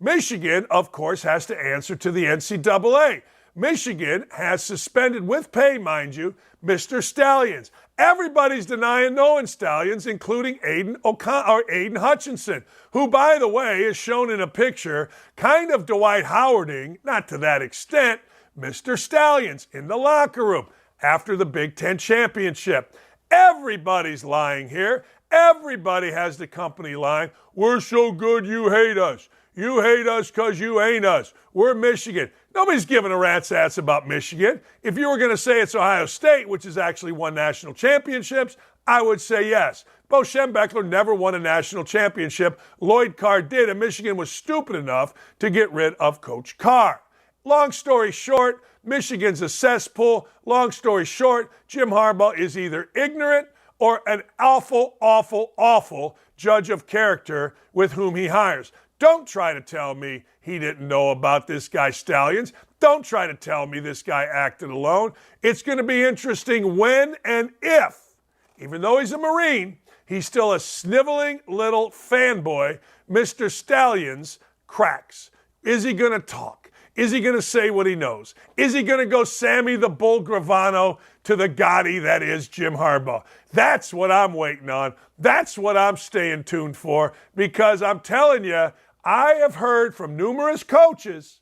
Michigan, of course, has to answer to the NCAA. Michigan has suspended with pay, mind you, Mr. Stalions. Everybody's denying knowing Stalions, including Aiden Hutchinson, who, by the way, is shown in a picture kind of Dwight Howarding, not to that extent, Mr. Stalions in the locker room after the Big Ten championship. Everybody's lying here. Everybody has the company line. We're so good you hate us. You hate us because you ain't us. We're Michigan. Nobody's giving a rat's ass about Michigan. If you were going to say it's Ohio State, which has actually won national championships, I would say yes. Bo Schembechler never won a national championship. Lloyd Carr did, and Michigan was stupid enough to get rid of Coach Carr. Long story short, Michigan's a cesspool. Long story short, Jim Harbaugh is either ignorant or an awful, awful, awful judge of character with whom he hires. Don't try to tell me he didn't know about this guy Stalions. Don't try to tell me this guy acted alone. It's going to be interesting when and if, even though he's a Marine, he's still a sniveling little fanboy, Mr. Stalions cracks. Is he going to talk? Is he going to say what he knows? Is he going to go Sammy the Bull Gravano to the Gotti that is Jim Harbaugh? That's what I'm waiting on. That's what I'm staying tuned for, because I'm telling you, I have heard from numerous coaches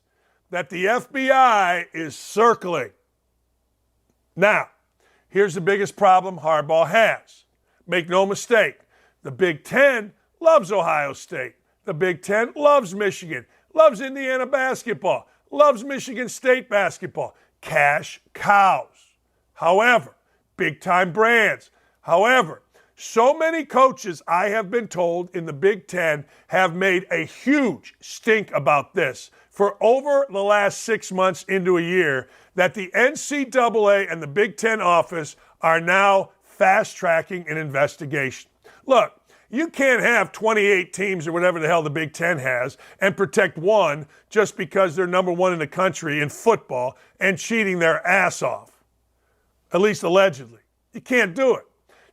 that the FBI is circling. Now, here's the biggest problem Harbaugh has. Make no mistake, the Big Ten loves Ohio State. The Big Ten loves Michigan, loves Indiana basketball, loves Michigan State basketball. Cash cows. However, big-time brands. However, so many coaches, I have been told, in the Big Ten have made a huge stink about this for over the last 6 months into a year, that the NCAA and the Big Ten office are now fast-tracking an investigation. Look, you can't have 28 teams or whatever the hell the Big Ten has and protect one just because they're number one in the country in football and cheating their ass off, at least allegedly. You can't do it.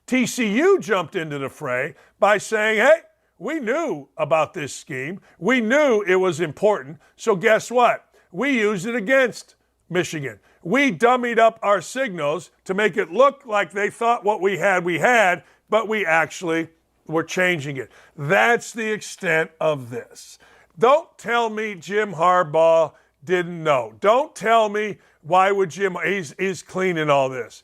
TCU jumped into the fray by saying, hey, we knew about this scheme. We knew it was important. So guess what? We used it against Michigan. We dummied up our signals to make it look like they thought what we had, but we actually were changing it. That's the extent of this. Don't tell me Jim Harbaugh didn't know. Don't tell me why would he's clean in all this.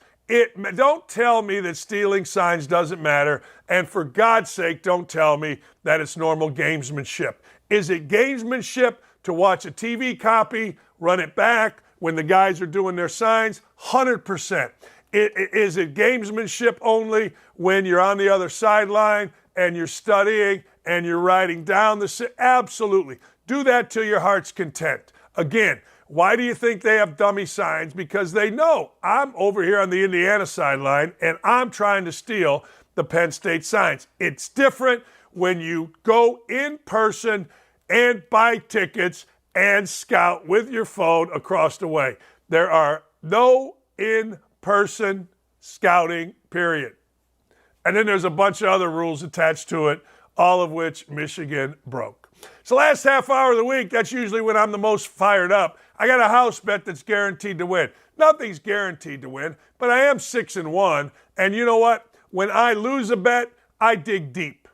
Don't tell me that stealing signs doesn't matter, and for God's sake, don't tell me that it's normal gamesmanship. Is it gamesmanship to watch a TV copy, run it back when the guys are doing their signs? 100%. Is it gamesmanship only when you're on the other sideline and you're studying and you're writing down the... Absolutely. Do that to your heart's content. Again, why do you think they have dummy signs? Because they know I'm over here on the Indiana sideline and I'm trying to steal the Penn State signs. It's different when you go in person and buy tickets and scout with your phone across the way. There are no in-person scouting, period. And then there's a bunch of other rules attached to it, all of which Michigan broke. It's the last half hour of the week. That's usually when I'm the most fired up. I got a house bet that's guaranteed to win. Nothing's guaranteed to win, but I am 6-1. And you know what? When I lose a bet, I dig deep.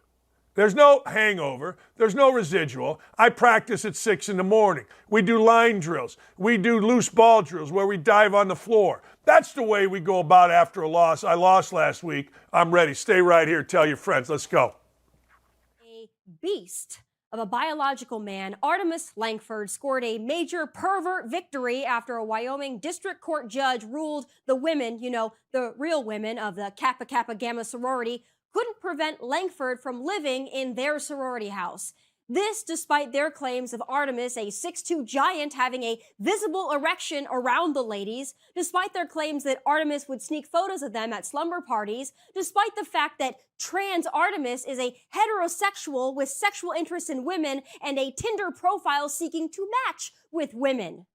There's no hangover. There's no residual. I practice at 6 in the morning. We do line drills. We do loose ball drills where we dive on the floor. That's the way we go about after a loss. I lost last week. I'm ready. Stay right here. Tell your friends. Let's go.
A beast of a biological man, Artemis Langford scored a major pervert victory after a Wyoming district court judge ruled the women, the real women of the Kappa Kappa Gamma sorority, couldn't prevent Langford from living in their sorority house. This despite their claims of Artemis, a 6'2" giant, having a visible erection around the ladies, despite their claims that Artemis would sneak photos of them at slumber parties, despite the fact that trans Artemis is a heterosexual with sexual interest in women and a Tinder profile seeking to match with women.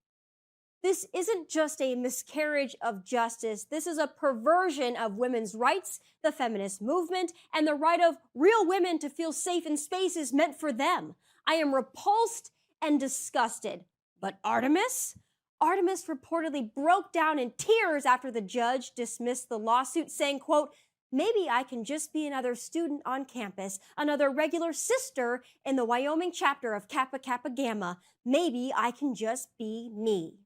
This isn't just a miscarriage of justice. This is a perversion of women's rights, the feminist movement, and the right of real women to feel safe in spaces meant for them. I am repulsed and disgusted. But Artemis? Artemis reportedly broke down in tears after the judge dismissed the lawsuit, saying, quote, "Maybe I can just be another student on campus, another regular sister in the Wyoming chapter of Kappa Kappa Gamma. Maybe I can just be me."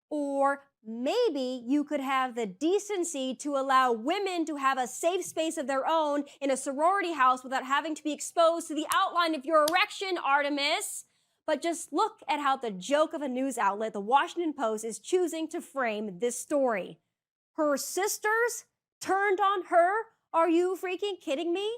Or maybe you could have the decency to allow women to have a safe space of their own in a sorority house without having to be exposed to the outline of your erection, Artemis. But just look at how the joke of a news outlet, the Washington Post, is choosing to frame this story. Her sisters turned on her Are you freaking kidding me?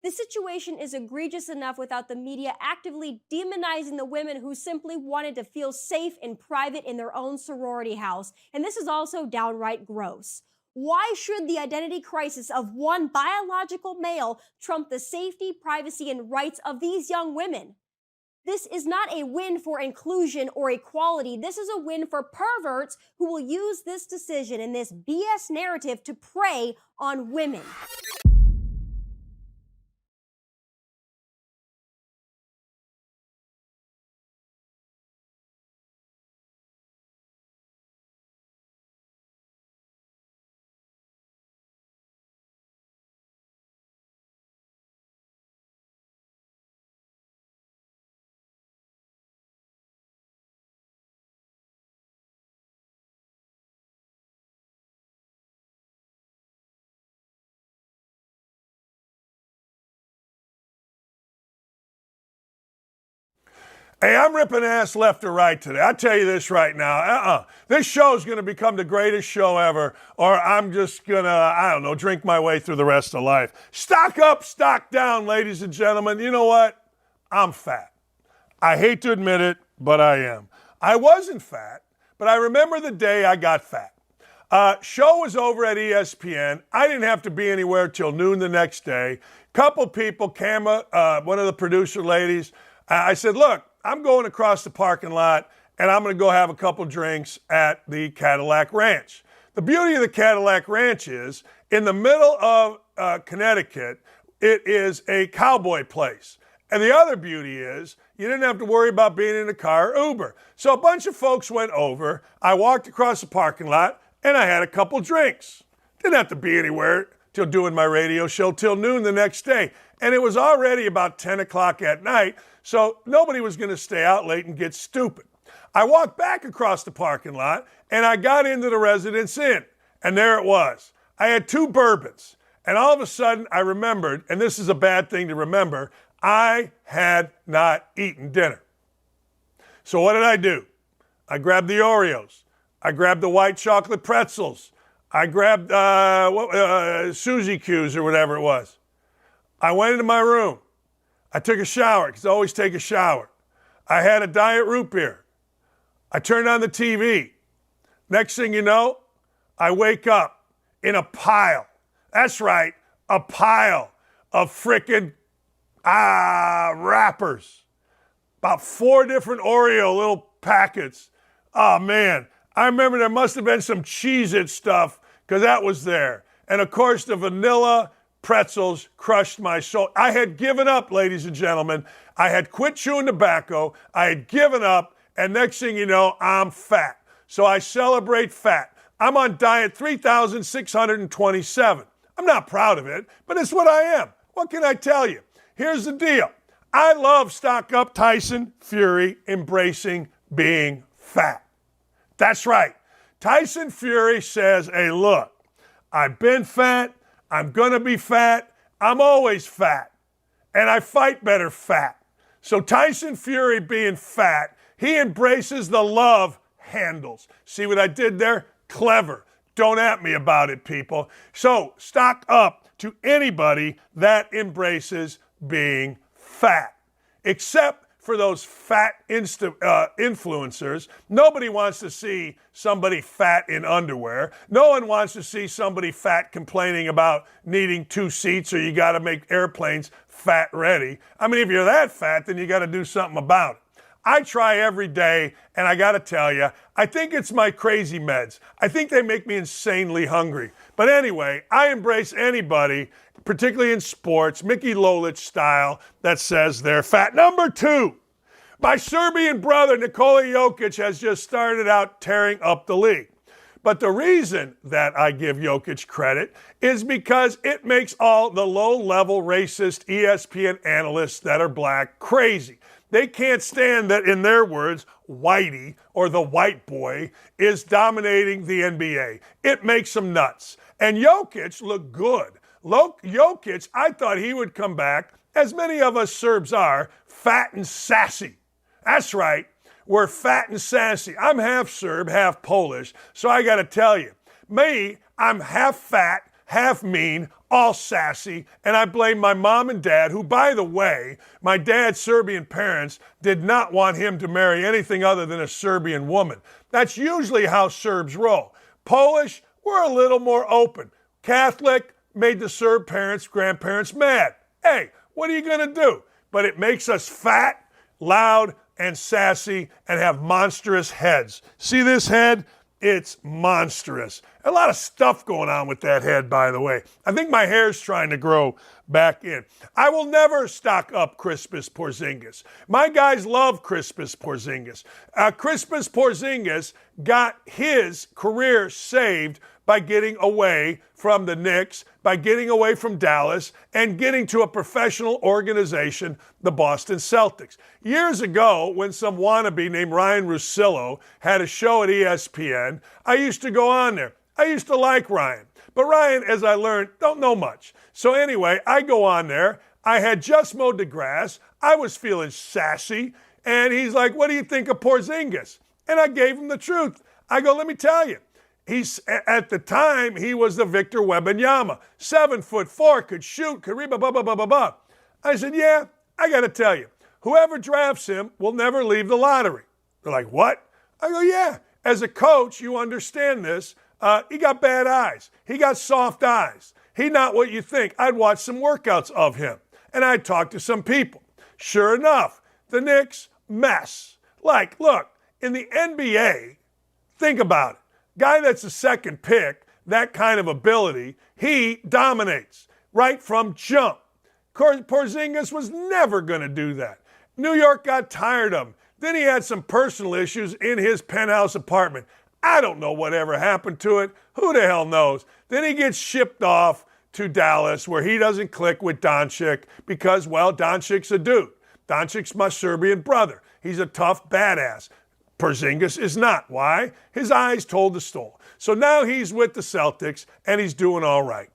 The situation is egregious enough without the media actively demonizing the women who simply wanted to feel safe in private in their own sorority house. And this is also downright gross. Why should the identity crisis of one biological male trump the safety, privacy, and rights of these young women? This is not a win for inclusion or equality. This is a win for perverts who will use this decision and this BS narrative to prey on women.
Hey, I'm ripping ass left or right today. I tell you this right now. This show is going to become the greatest show ever, or I'm just going to, drink my way through the rest of life. Stock up, stock down, ladies and gentlemen. You know what? I'm fat. I hate to admit it, but I am. I wasn't fat, but I remember the day I got fat. Show was over at ESPN. I didn't have to be anywhere till noon the next day. Couple people, one of the producer ladies, I said, look, I'm going across the parking lot, and I'm going to go have a couple drinks at the Cadillac Ranch. The beauty of the Cadillac Ranch is, in the middle of Connecticut, it is a cowboy place. And the other beauty is, you didn't have to worry about being in a car or Uber. So a bunch of folks went over. I walked across the parking lot, and I had a couple drinks. Didn't have to be anywhere till doing my radio show till noon the next day. And it was already about 10 o'clock at night, so nobody was going to stay out late and get stupid. I walked back across the parking lot, and I got into the Residence Inn, and there it was. I had 2 bourbons, and all of a sudden I remembered, and this is a bad thing to remember, I had not eaten dinner. So what did I do? I grabbed the Oreos. I grabbed the white chocolate pretzels. I grabbed Suzy Q's or whatever it was. I went into my room. I took a shower, because I always take a shower. I had a diet root beer. I turned on the TV. Next thing you know, I wake up in a pile. That's right, a pile of frickin' wrappers. About 4 different Oreo little packets. Oh, man. I remember there must have been some Cheez-It stuff, because that was there. And, of course, the vanilla pretzels crushed my soul. I had given up, ladies and gentlemen. I had quit chewing tobacco. I had given up. And next thing you know, I'm fat. So I celebrate fat. I'm on diet 3,627. I'm not proud of it, but it's what I am. What can I tell you? Here's the deal. I love Stock Up Tyson Fury embracing being fat. That's right. Tyson Fury says, hey, look, I've been fat. I'm going to be fat. I'm always fat. And I fight better fat. So Tyson Fury being fat, he embraces the love handles. See what I did there? Clever. Don't at me about it, people. So stock up to anybody that embraces being fat. Except for those fat influencers. Nobody wants to see somebody fat in underwear. No one wants to see somebody fat complaining about needing 2 seats, or you got to make airplanes fat ready. I mean, if you're that fat, then you got to do something about it. I try every day, and I got to tell you, I think it's my crazy meds. I think they make me insanely hungry. But anyway, I embrace anybody, particularly in sports, Mickey Lolich style, that says they're fat. Number 2, my Serbian brother, Nikola Jokic, has just started out tearing up the league. But the reason that I give Jokic credit is because it makes all the low-level racist ESPN analysts that are black crazy. They can't stand that, in their words, Whitey, or the white boy, is dominating the NBA. It makes them nuts. And Jokic looked good. Jokic, I thought he would come back, as many of us Serbs are, fat and sassy. That's right. We're fat and sassy. I'm half Serb, half Polish, so I got to tell you, me, I'm half fat, half mean, all sassy, and I blame my mom and dad, who, by the way, my dad's Serbian parents did not want him to marry anything other than a Serbian woman. That's usually how Serbs roll. Polish, we're a little more open. Catholic, made the Serb parents, grandparents mad. Hey, what are you going to do? But it makes us fat, loud, and sassy, and have monstrous heads. See this head? It's monstrous. A lot of stuff going on with that head, by the way. I think my hair's trying to grow back in. I will never stock up Crispus Porzingis. My guys love Crispus Porzingis. Crispus Porzingis got his career saved by getting away from the Knicks, by getting away from Dallas, and getting to a professional organization, the Boston Celtics. Years ago, when some wannabe named Ryan Russillo had a show at ESPN, I used to go on there. I used to like Ryan. But Ryan, as I learned, don't know much. So anyway, I go on there. I had just mowed the grass. I was feeling sassy. And he's like, what do you think of Porzingis? And I gave him the truth. I go, let me tell you. At the time, he was the Victor Wembanyama. 7'4", could shoot, could rebound, blah, blah, blah, blah, blah. I said, yeah, I got to tell you, whoever drafts him will never leave the lottery. They're like, what? I go, yeah. As a coach, you understand this. He got bad eyes. He got soft eyes. He not what you think. I'd watch some workouts of him, and I'd talk to some people. Sure enough, the Knicks, mess. Like, look, in the NBA, think about it. Guy that's a second pick, that kind of ability, he dominates right from jump. Porzingis was never going to do that. New York got tired of him. Then he had some personal issues in his penthouse apartment. I don't know whatever happened to it. Who the hell knows? Then he gets shipped off to Dallas where he doesn't click with Doncic because, well, Doncic's a dude. Doncic's my Serbian brother. He's a tough badass. Porzingis is not. Why? His eyes told the story. So now he's with the Celtics, and he's doing all right.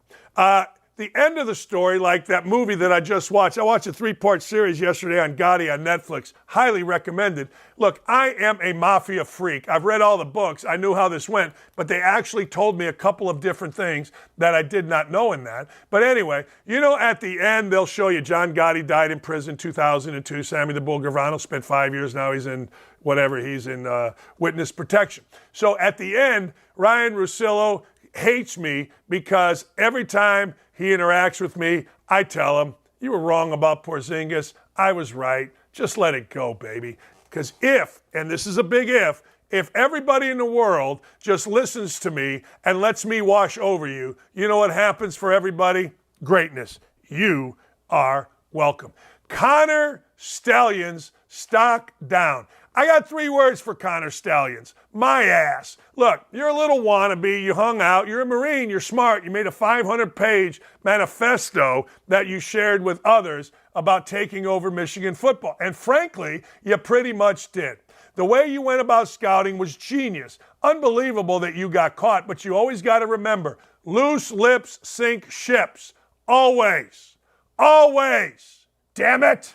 The end of the story, like that movie that I just watched. I watched a 3-part series yesterday on Gotti on Netflix. Highly recommended. Look, I am a mafia freak. I've read all the books. I knew how this went, but they actually told me a couple of different things that I did not know in that. But anyway, you know, at the end, they'll show you John Gotti died in prison 2002. Sammy the Bull Gravano spent 5 years. Now he's in whatever. He's in witness protection. So at the end, Ryan Russillo hates me because every time he interacts with me, I tell him, you were wrong about Porzingis. I was right. Just let it go, baby. Because if, and this is a big if everybody in the world just listens to me and lets me wash over you, you know what happens for everybody? Greatness. You are welcome. Connor Stalions, stock down. I got 3 words for Connor Stalions. My ass. Look, you're a little wannabe. You hung out. You're a Marine. You're smart. You made a 500-page manifesto that you shared with others about taking over Michigan football. And frankly, you pretty much did. The way you went about scouting was genius. Unbelievable that you got caught, but you always got to remember, loose lips sink ships. Always. Always. Damn it.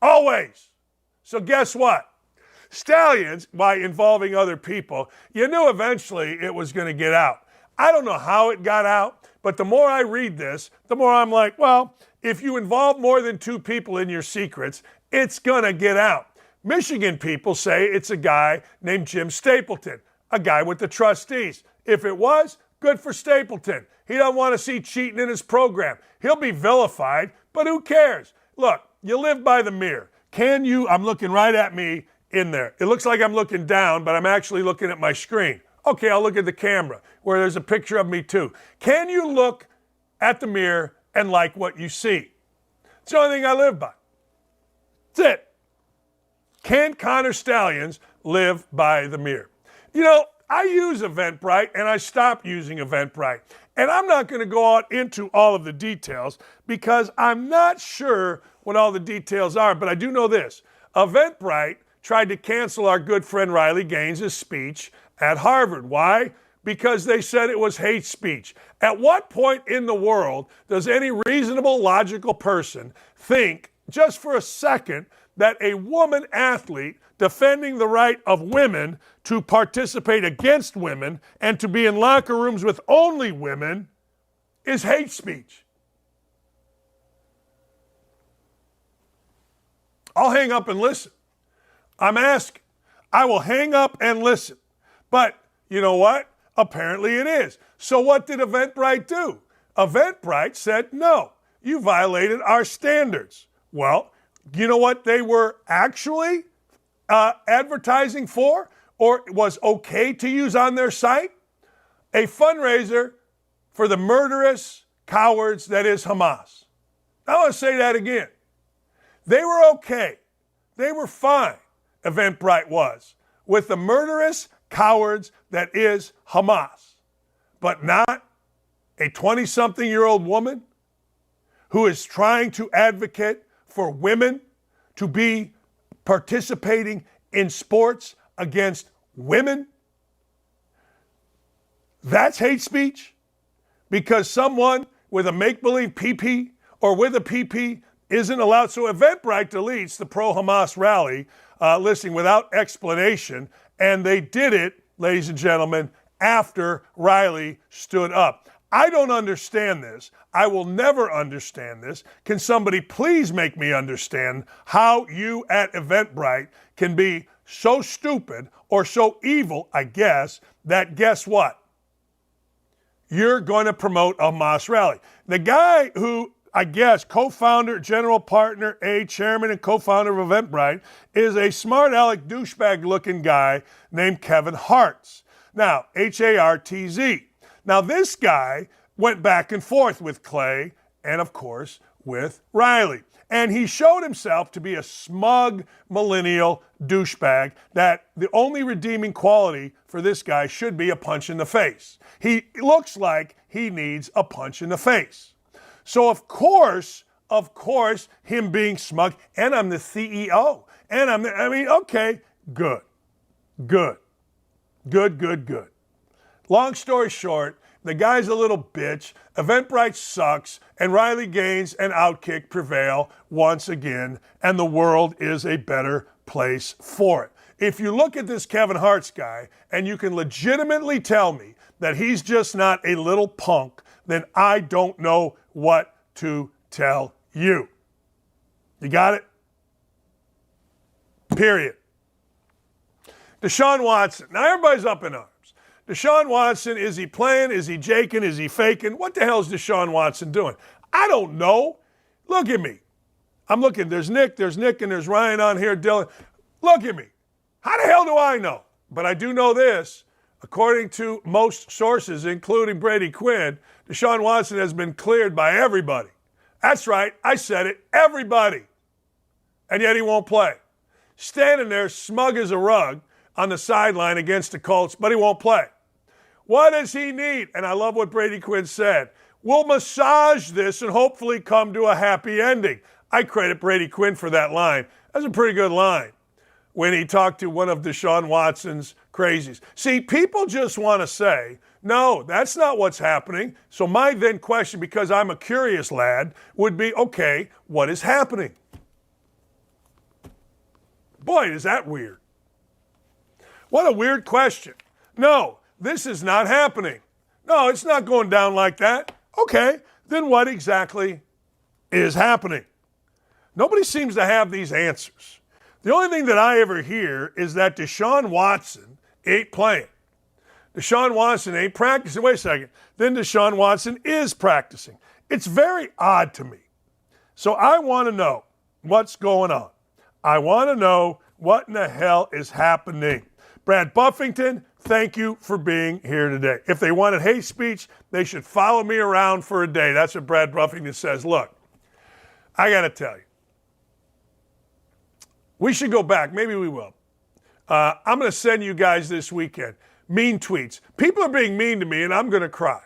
Always. So guess what? Stalions, by involving other people, you knew eventually it was going to get out. I don't know how it got out, but the more I read this, the more I'm like, well, if you involve more than 2 people in your secrets, it's going to get out. Michigan people say it's a guy named Jim Stapleton, a guy with the trustees. If it was, good for Stapleton. He doesn't want to see cheating in his program. He'll be vilified, but who cares? Look, you live by the mirror. Can you, I'm looking right at me in there. It looks like I'm looking down, but I'm actually looking at my screen. Okay, I'll look at the camera where there's a picture of me too. Can you look at the mirror and like what you see? It's the only thing I live by. That's it. Can Connor Stalions live by the mirror? You know, I use Eventbrite and I stopped using Eventbrite. And I'm not going to go out into all of the details because I'm not sure what all the details are, but I do know this. Eventbrite tried to cancel our good friend Riley Gaines' speech at Harvard. Why? Because they said it was hate speech. At what point in the world does any reasonable, logical person think, just for a second, that a woman athlete defending the right of women to participate against women and to be in locker rooms with only women is hate speech. I'll hang up and listen. I'm asking. I will hang up and listen. But you know what? Apparently it is. So what did Eventbrite do? Eventbrite said, no, you violated our standards. Well, you know what they were actually advertising for, or was okay to use on their site? A fundraiser for the murderous cowards that is Hamas. I want to say that again. They were okay. They were fine, Eventbrite was, with the murderous cowards that is Hamas, but not a 20-something-year-old woman who is trying to advocate for women to be participating in sports against women. That's hate speech because someone with a make-believe PP or with a PP isn't allowed. So Eventbrite deletes the pro-Hamas rally listing without explanation, and they did it, ladies and gentlemen, after Riley stood up. I don't understand this. I will never understand this. Can somebody please make me understand how you at Eventbrite can be so stupid or so evil, I guess, that guess what? You're going to promote a Hamas rally. The guy who, I guess, co-founder, general partner, chairman and co-founder of Eventbrite is a smart aleck douchebag looking guy named Kevin Hartz. Now, Hartz. Now, this guy went back and forth with Clay and, of course, with Riley. And he showed himself to be a smug millennial douchebag that the only redeeming quality for this guy should be a punch in the face. He looks like he needs a punch in the face. So, of course, him being smug, and I'm the CEO, and okay, good. Long story short, the guy's a little bitch, Eventbrite sucks, and Riley Gaines and Outkick prevail once again, and the world is a better place for it. If you look at this Kevin Hartz guy, and you can legitimately tell me that he's just not a little punk, then I don't know what to tell you. You got it? Period. Deshaun Watson. Now everybody's up in arms. Deshaun Watson, is he playing? Is he jaking? Is he faking? What the hell is Deshaun Watson doing? I don't know. Look at me. I'm looking. There's Nick, and there's Ryan on here, Dylan. Look at me. How the hell do I know? But I do know this. According to most sources, including Brady Quinn, Deshaun Watson has been cleared by everybody. That's right. I said it. Everybody. And yet he won't play. Standing there smug as a rug on the sideline against the Colts, but he won't play. What does he need? And I love what Brady Quinn said. We'll massage this and hopefully come to a happy ending. I credit Brady Quinn for that line. That's a pretty good line when he talked to one of Deshaun Watson's crazies. See, people just want to say, no, that's not what's happening. So my then question, because I'm a curious lad, would be, okay, what is happening? Boy, is that weird. What a weird question. No, this is not happening. No, it's not going down like that. Okay, then what exactly is happening? Nobody seems to have these answers. The only thing that I ever hear is that Deshaun Watson ain't playing. Deshaun Watson ain't practicing. Wait a second. Then Deshaun Watson is practicing. It's very odd to me. So I want to know what's going on. I want to know what in the hell is happening. Brad Buffington, thank you for being here today. If they wanted hate speech, they should follow me around for a day. That's what Brad Buffington says. Look, I got to tell you, we should go back. Maybe we will. I'm going to send you guys this weekend mean tweets. People are being mean to me, and I'm going to cry.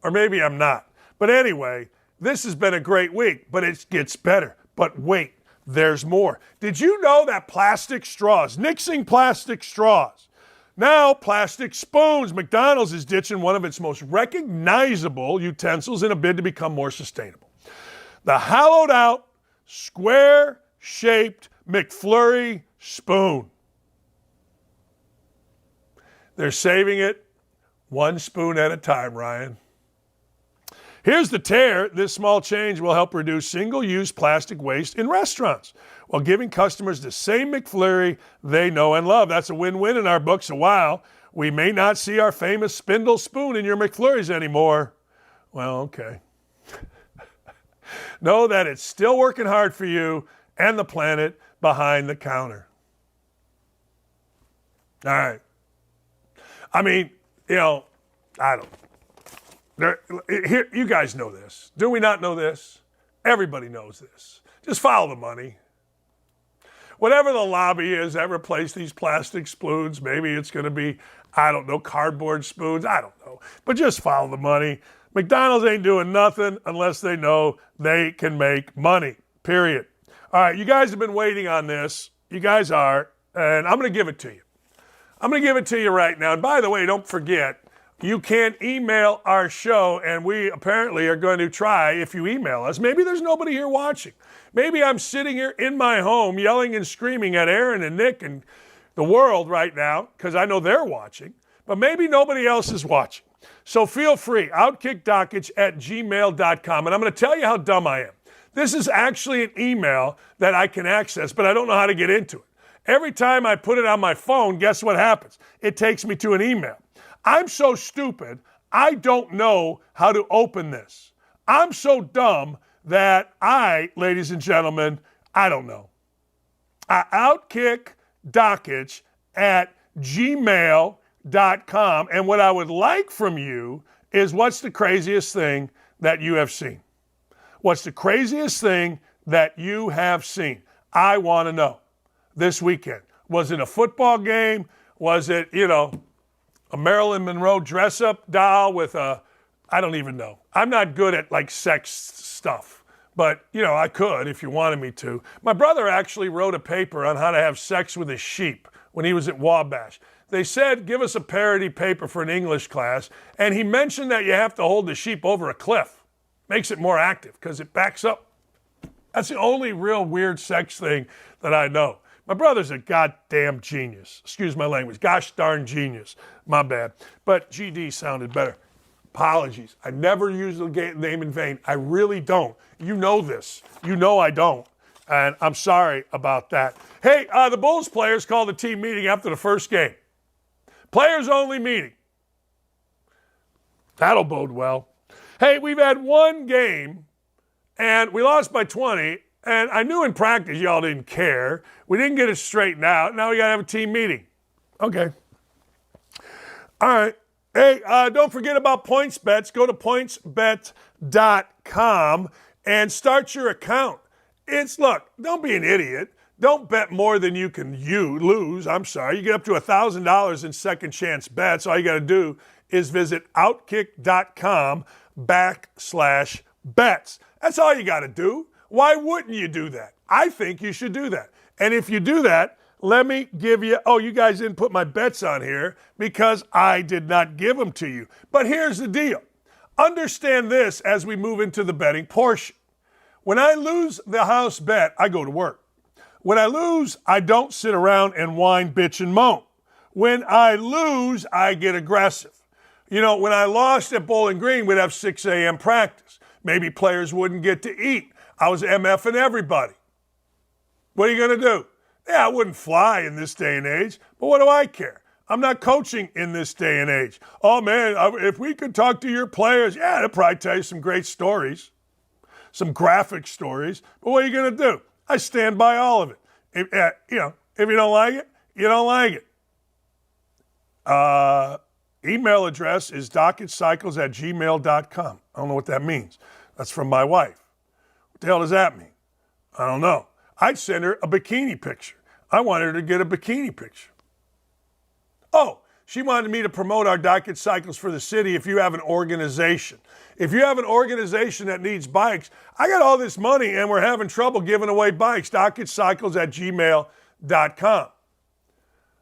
Or maybe I'm not. But anyway, this has been a great week, but it gets better. But wait. There's more. Did you know that plastic straws, nixing plastic straws, now plastic spoons, McDonald's is ditching one of its most recognizable utensils in a bid to become more sustainable. The hollowed out, square-shaped McFlurry spoon. They're saving it one spoon at a time, Ryan. Here's the tear. This small change will help reduce single-use plastic waste in restaurants while giving customers the same McFlurry they know and love. That's a win-win in our books. A while we may not see our famous spindle spoon in your McFlurries anymore. Well, okay. Know that it's still working hard for you and the planet behind the counter. All right. I mean, I don't. Here, you guys know this. Do we not know this? Everybody knows this. Just follow the money. Whatever the lobby is that replace these plastic spoons, maybe it's going to be, I don't know, cardboard spoons. I don't know. But just follow the money. McDonald's ain't doing nothing unless they know they can make money, period. All right, you guys have been waiting on this. You guys are, and I'm going to give it to you. I'm going to give it to you right now. And by the way, don't forget, you can email our show, and we apparently are going to try, if you email us, maybe there's nobody here watching. Maybe I'm sitting here in my home yelling and screaming at Aaron and Nick and the world right now because I know they're watching, but maybe nobody else is watching. So feel free, outkickdakich@gmail.com, and I'm going to tell you how dumb I am. This is actually an email that I can access, but I don't know how to get into it. Every time I put it on my phone, guess what happens? It takes me to an email. I'm so stupid, I don't know how to open this. I'm so dumb that ladies and gentlemen, I don't know. Outkickdakich@gmail.com. And what I would like from you is, what's the craziest thing that you have seen? What's the craziest thing that you have seen? I want to know this weekend. Was it a football game? Was it, a Marilyn Monroe dress-up doll with I don't even know. I'm not good at sex stuff, but I could if you wanted me to. My brother actually wrote a paper on how to have sex with a sheep when he was at Wabash. They said, give us a parody paper for an English class, and he mentioned that you have to hold the sheep over a cliff. Makes it more active because it backs up. That's the only real weird sex thing that I know. My brother's a goddamn genius. Excuse my language. Gosh darn genius. My bad. But GD sounded better. Apologies. I never use the name in vain. I really don't. You know this. You know I don't. And I'm sorry about that. Hey, the Bulls players called a team meeting after the first game. Players only meeting. That'll bode well. Hey, we've had one game, and we lost by 20. And I knew in practice y'all didn't care. We didn't get it straightened out. Now we got to have a team meeting. Okay. All right. Hey, don't forget about points bets. Go to pointsbet.com and start your account. Look, don't be an idiot. Don't bet more than you can lose. I'm sorry. You get up to $1,000 in second chance bets. All you got to do is visit outkick.com/bets. That's all you got to do. Why wouldn't you do that? I think you should do that. And if you do that, let me give you, you guys didn't put my bets on here because I did not give them to you. But here's the deal. Understand this as we move into the betting portion. When I lose the house bet, I go to work. When I lose, I don't sit around and whine, bitch, and moan. When I lose, I get aggressive. When I lost at Bowling Green, we'd have 6 a.m. practice. Maybe players wouldn't get to eat. I was MFing everybody. What are you going to do? Yeah, I wouldn't fly in this day and age, but what do I care? I'm not coaching in this day and age. Oh, man, if we could talk to your players, yeah, they'll probably tell you some great stories, some graphic stories, but what are you going to do? I stand by all of it. If you don't like it, you don't like it. Email address is dakichcycles@gmail.com. I don't know what that means. That's from my wife. What the hell does that mean? I don't know. I'd send her a bikini picture. I wanted her to get a bikini picture. Oh, she wanted me to promote our Dakich Cycles for the city if you have an organization. If you have an organization that needs bikes, I got all this money and we're having trouble giving away bikes. dakichcycles@gmail.com.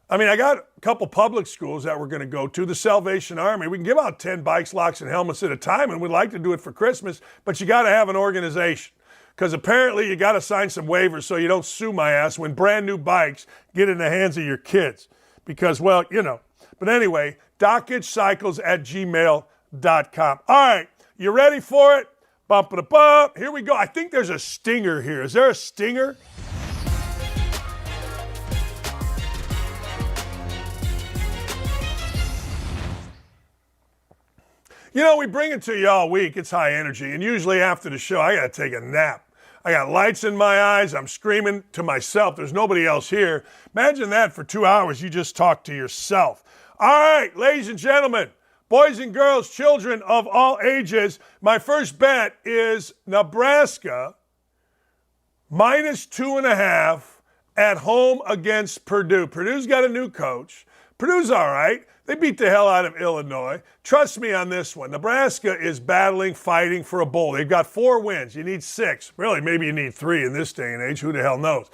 I mean, I got a couple public schools that we're going to go to, the Salvation Army. We can give out 10 bikes, locks, and helmets at a time, and we'd like to do it for Christmas, but you got to have an organization. Because apparently you got to sign some waivers so you don't sue my ass when brand new bikes get in the hands of your kids. Because, well, But anyway, dakichcycles@gmail.com. All right, You ready for it? Bump it up. Here we go. I think there's a stinger here. Is there a stinger? You know, we bring it to you all week. It's high energy. And usually after the show, I got to take a nap. I got lights in my eyes. I'm screaming to myself. There's nobody else here. Imagine that for 2 hours. You just talk to yourself. All right, ladies and gentlemen, boys and girls, children of all ages, my first bet is Nebraska minus 2.5 at home against Purdue. Purdue's got a new coach. Purdue's all right. They beat the hell out of Illinois. Trust me on this one. Nebraska is battling, fighting for a bowl. They've got 4 wins. You need 6. Really, maybe you need 3 in this day and age. Who the hell knows?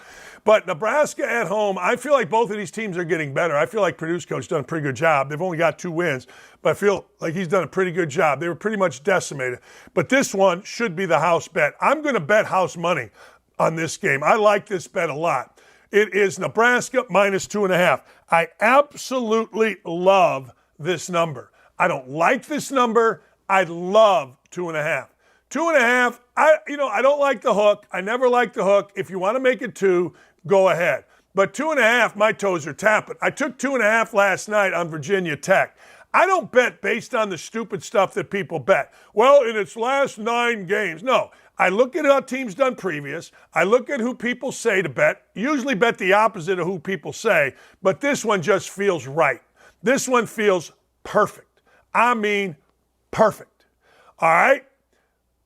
But Nebraska at home, I feel like both of these teams are getting better. I feel like Purdue's coach done a pretty good job. They've only got 2 wins, but I feel like he's done a pretty good job. They were pretty much decimated. But this one should be the house bet. I'm going to bet house money on this game. I like this bet a lot. It is Nebraska minus 2.5. I absolutely love this number. I don't like this number. I love 2.5. 2.5, I don't like the hook. I never like the hook. If you want to make it 2, go ahead. But 2.5, my toes are tapping. I took 2.5 last night on Virginia Tech. I don't bet based on the stupid stuff that people bet. Well, in its last 9 games. No. I look at how teams done previous. I look at who people say to bet. Usually bet the opposite of who people say, but this one just feels right. This one feels perfect. I mean, perfect. All right?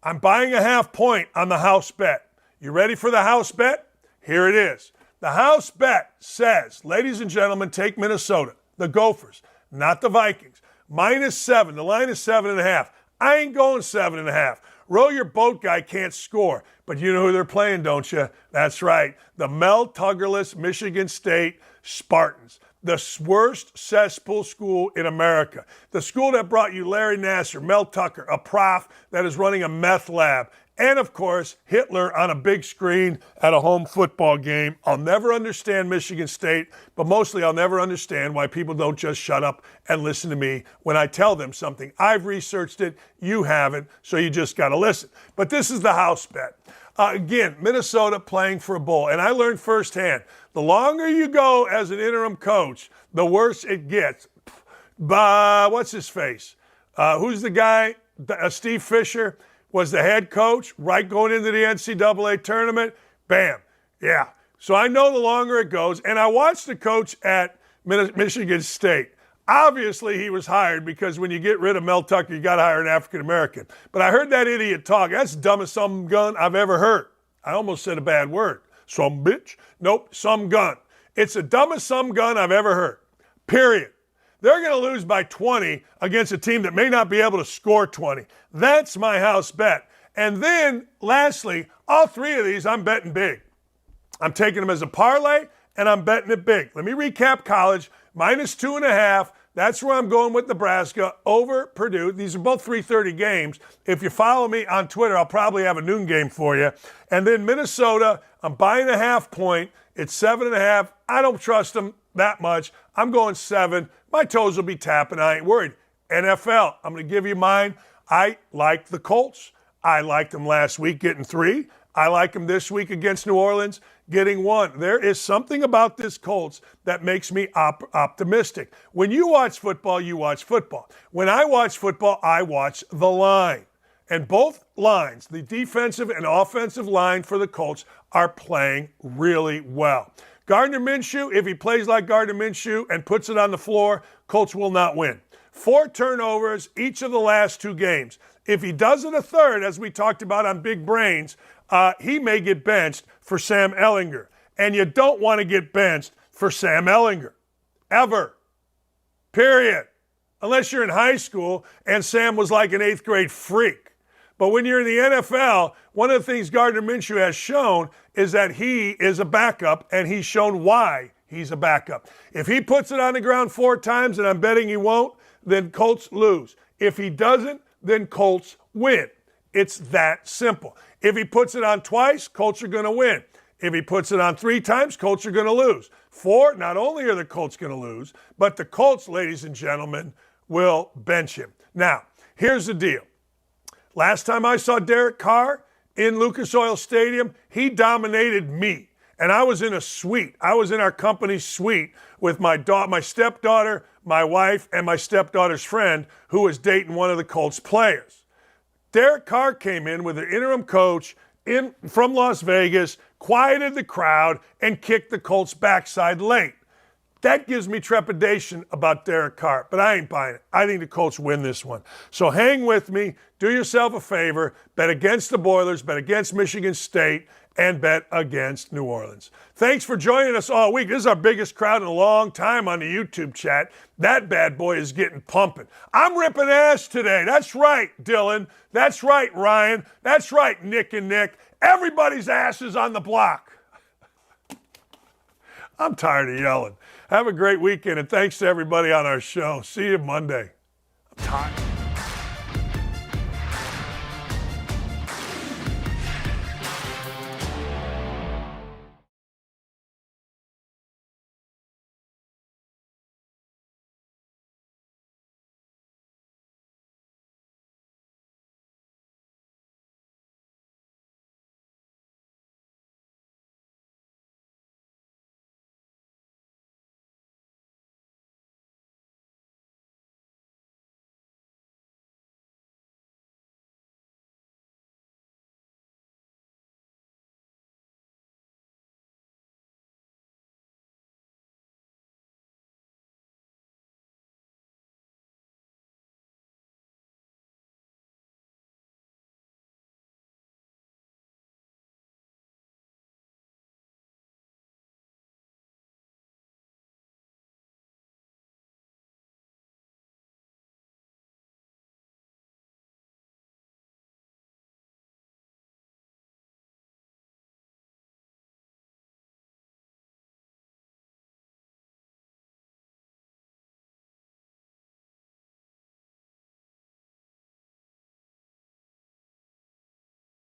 I'm buying a half point on the house bet. You ready for the house bet? Here it is. The house bet says, ladies and gentlemen, take Minnesota, the Gophers, not the Vikings. Minus 7. The line is 7.5. I ain't going 7.5. Row your boat guy can't score. But you know who they're playing, don't you? That's right. The Mel Tuggerless Michigan State Spartans. The worst cesspool school in America. The school that brought you Larry Nassar, Mel Tucker, a prof that is running a meth lab. And, of course, Hitler on a big screen at a home football game. I'll never understand Michigan State, but mostly I'll never understand why people don't just shut up and listen to me when I tell them something. I've researched it. You haven't, so you just got to listen. But this is the house bet. Again, Minnesota playing for a bowl. And I learned firsthand, the longer you go as an interim coach, the worse it gets. What's his face? Who's the guy? Steve Fisher was the head coach, right, going into the NCAA tournament. Bam. Yeah. So I know the longer it goes. And I watched the coach at Michigan State. Obviously, he was hired because when you get rid of Mel Tucker, you got to hire an African-American. But I heard that idiot talk. That's the dumbest some gun I've ever heard. I almost said a bad word. Some bitch? Nope, some gun. It's the dumbest some gun I've ever heard. Period. They're going to lose by 20 against a team that may not be able to score 20. That's my house bet. And then, lastly, all 3 of these, I'm betting big. I'm taking them as a parlay, and I'm betting it big. Let me recap college. Minus 2.5. That's where I'm going with Nebraska over Purdue. These are both 3:30 games. If you follow me on Twitter, I'll probably have a noon game for you. And then Minnesota, I'm buying a half point. It's 7.5. I don't trust them that much. I'm going 7. My toes will be tapping. I ain't worried. NFL, I'm going to give you mine. I like the Colts. I liked them last week getting 3. I like them this week against New Orleans getting 1. There is something about this Colts that makes me optimistic. When you watch football, you watch football. When I watch football, I watch the line. And both lines, the defensive and offensive line for the Colts, are playing really well. Gardner Minshew, if he plays like Gardner Minshew and puts it on the floor, Colts will not win. 4 turnovers each of the last 2 games. If he does it a third, as we talked about on Big Brains, he may get benched for Sam Ehlinger. And you don't want to get benched for Sam Ehlinger. Ever. Period. Unless you're in high school and Sam was like an 8th grade freak. But when you're in the NFL, one of the things Gardner Minshew has shown is that he is a backup, and he's shown why he's a backup. If he puts it on the ground 4 times, and I'm betting he won't, then Colts lose. If he doesn't, then Colts win. It's that simple. If he puts it on twice, Colts are going to win. If he puts it on 3 times, Colts are going to lose. 4, not only are the Colts going to lose, but the Colts, ladies and gentlemen, will bench him. Now, here's the deal. Last time I saw Derek Carr in Lucas Oil Stadium, he dominated me. And I was in a suite. I was in our company suite with my stepdaughter, my wife, and my stepdaughter's friend who was dating one of the Colts players. Derek Carr came in with an interim coach from Las Vegas, quieted the crowd, and kicked the Colts backside late. That gives me trepidation about Derek Carr, but I ain't buying it. I think the Colts win this one. So hang with me. Do yourself a favor. Bet against the Boilers, bet against Michigan State, and bet against New Orleans. Thanks for joining us all week. This is our biggest crowd in a long time on the YouTube chat. That bad boy is getting pumping. I'm ripping ass today. That's right, Dylan. That's right, Ryan. That's right, Nick and Nick. Everybody's ass is on the block. I'm tired of yelling. Have a great weekend, and thanks to everybody on our show. See you Monday. I'm tired.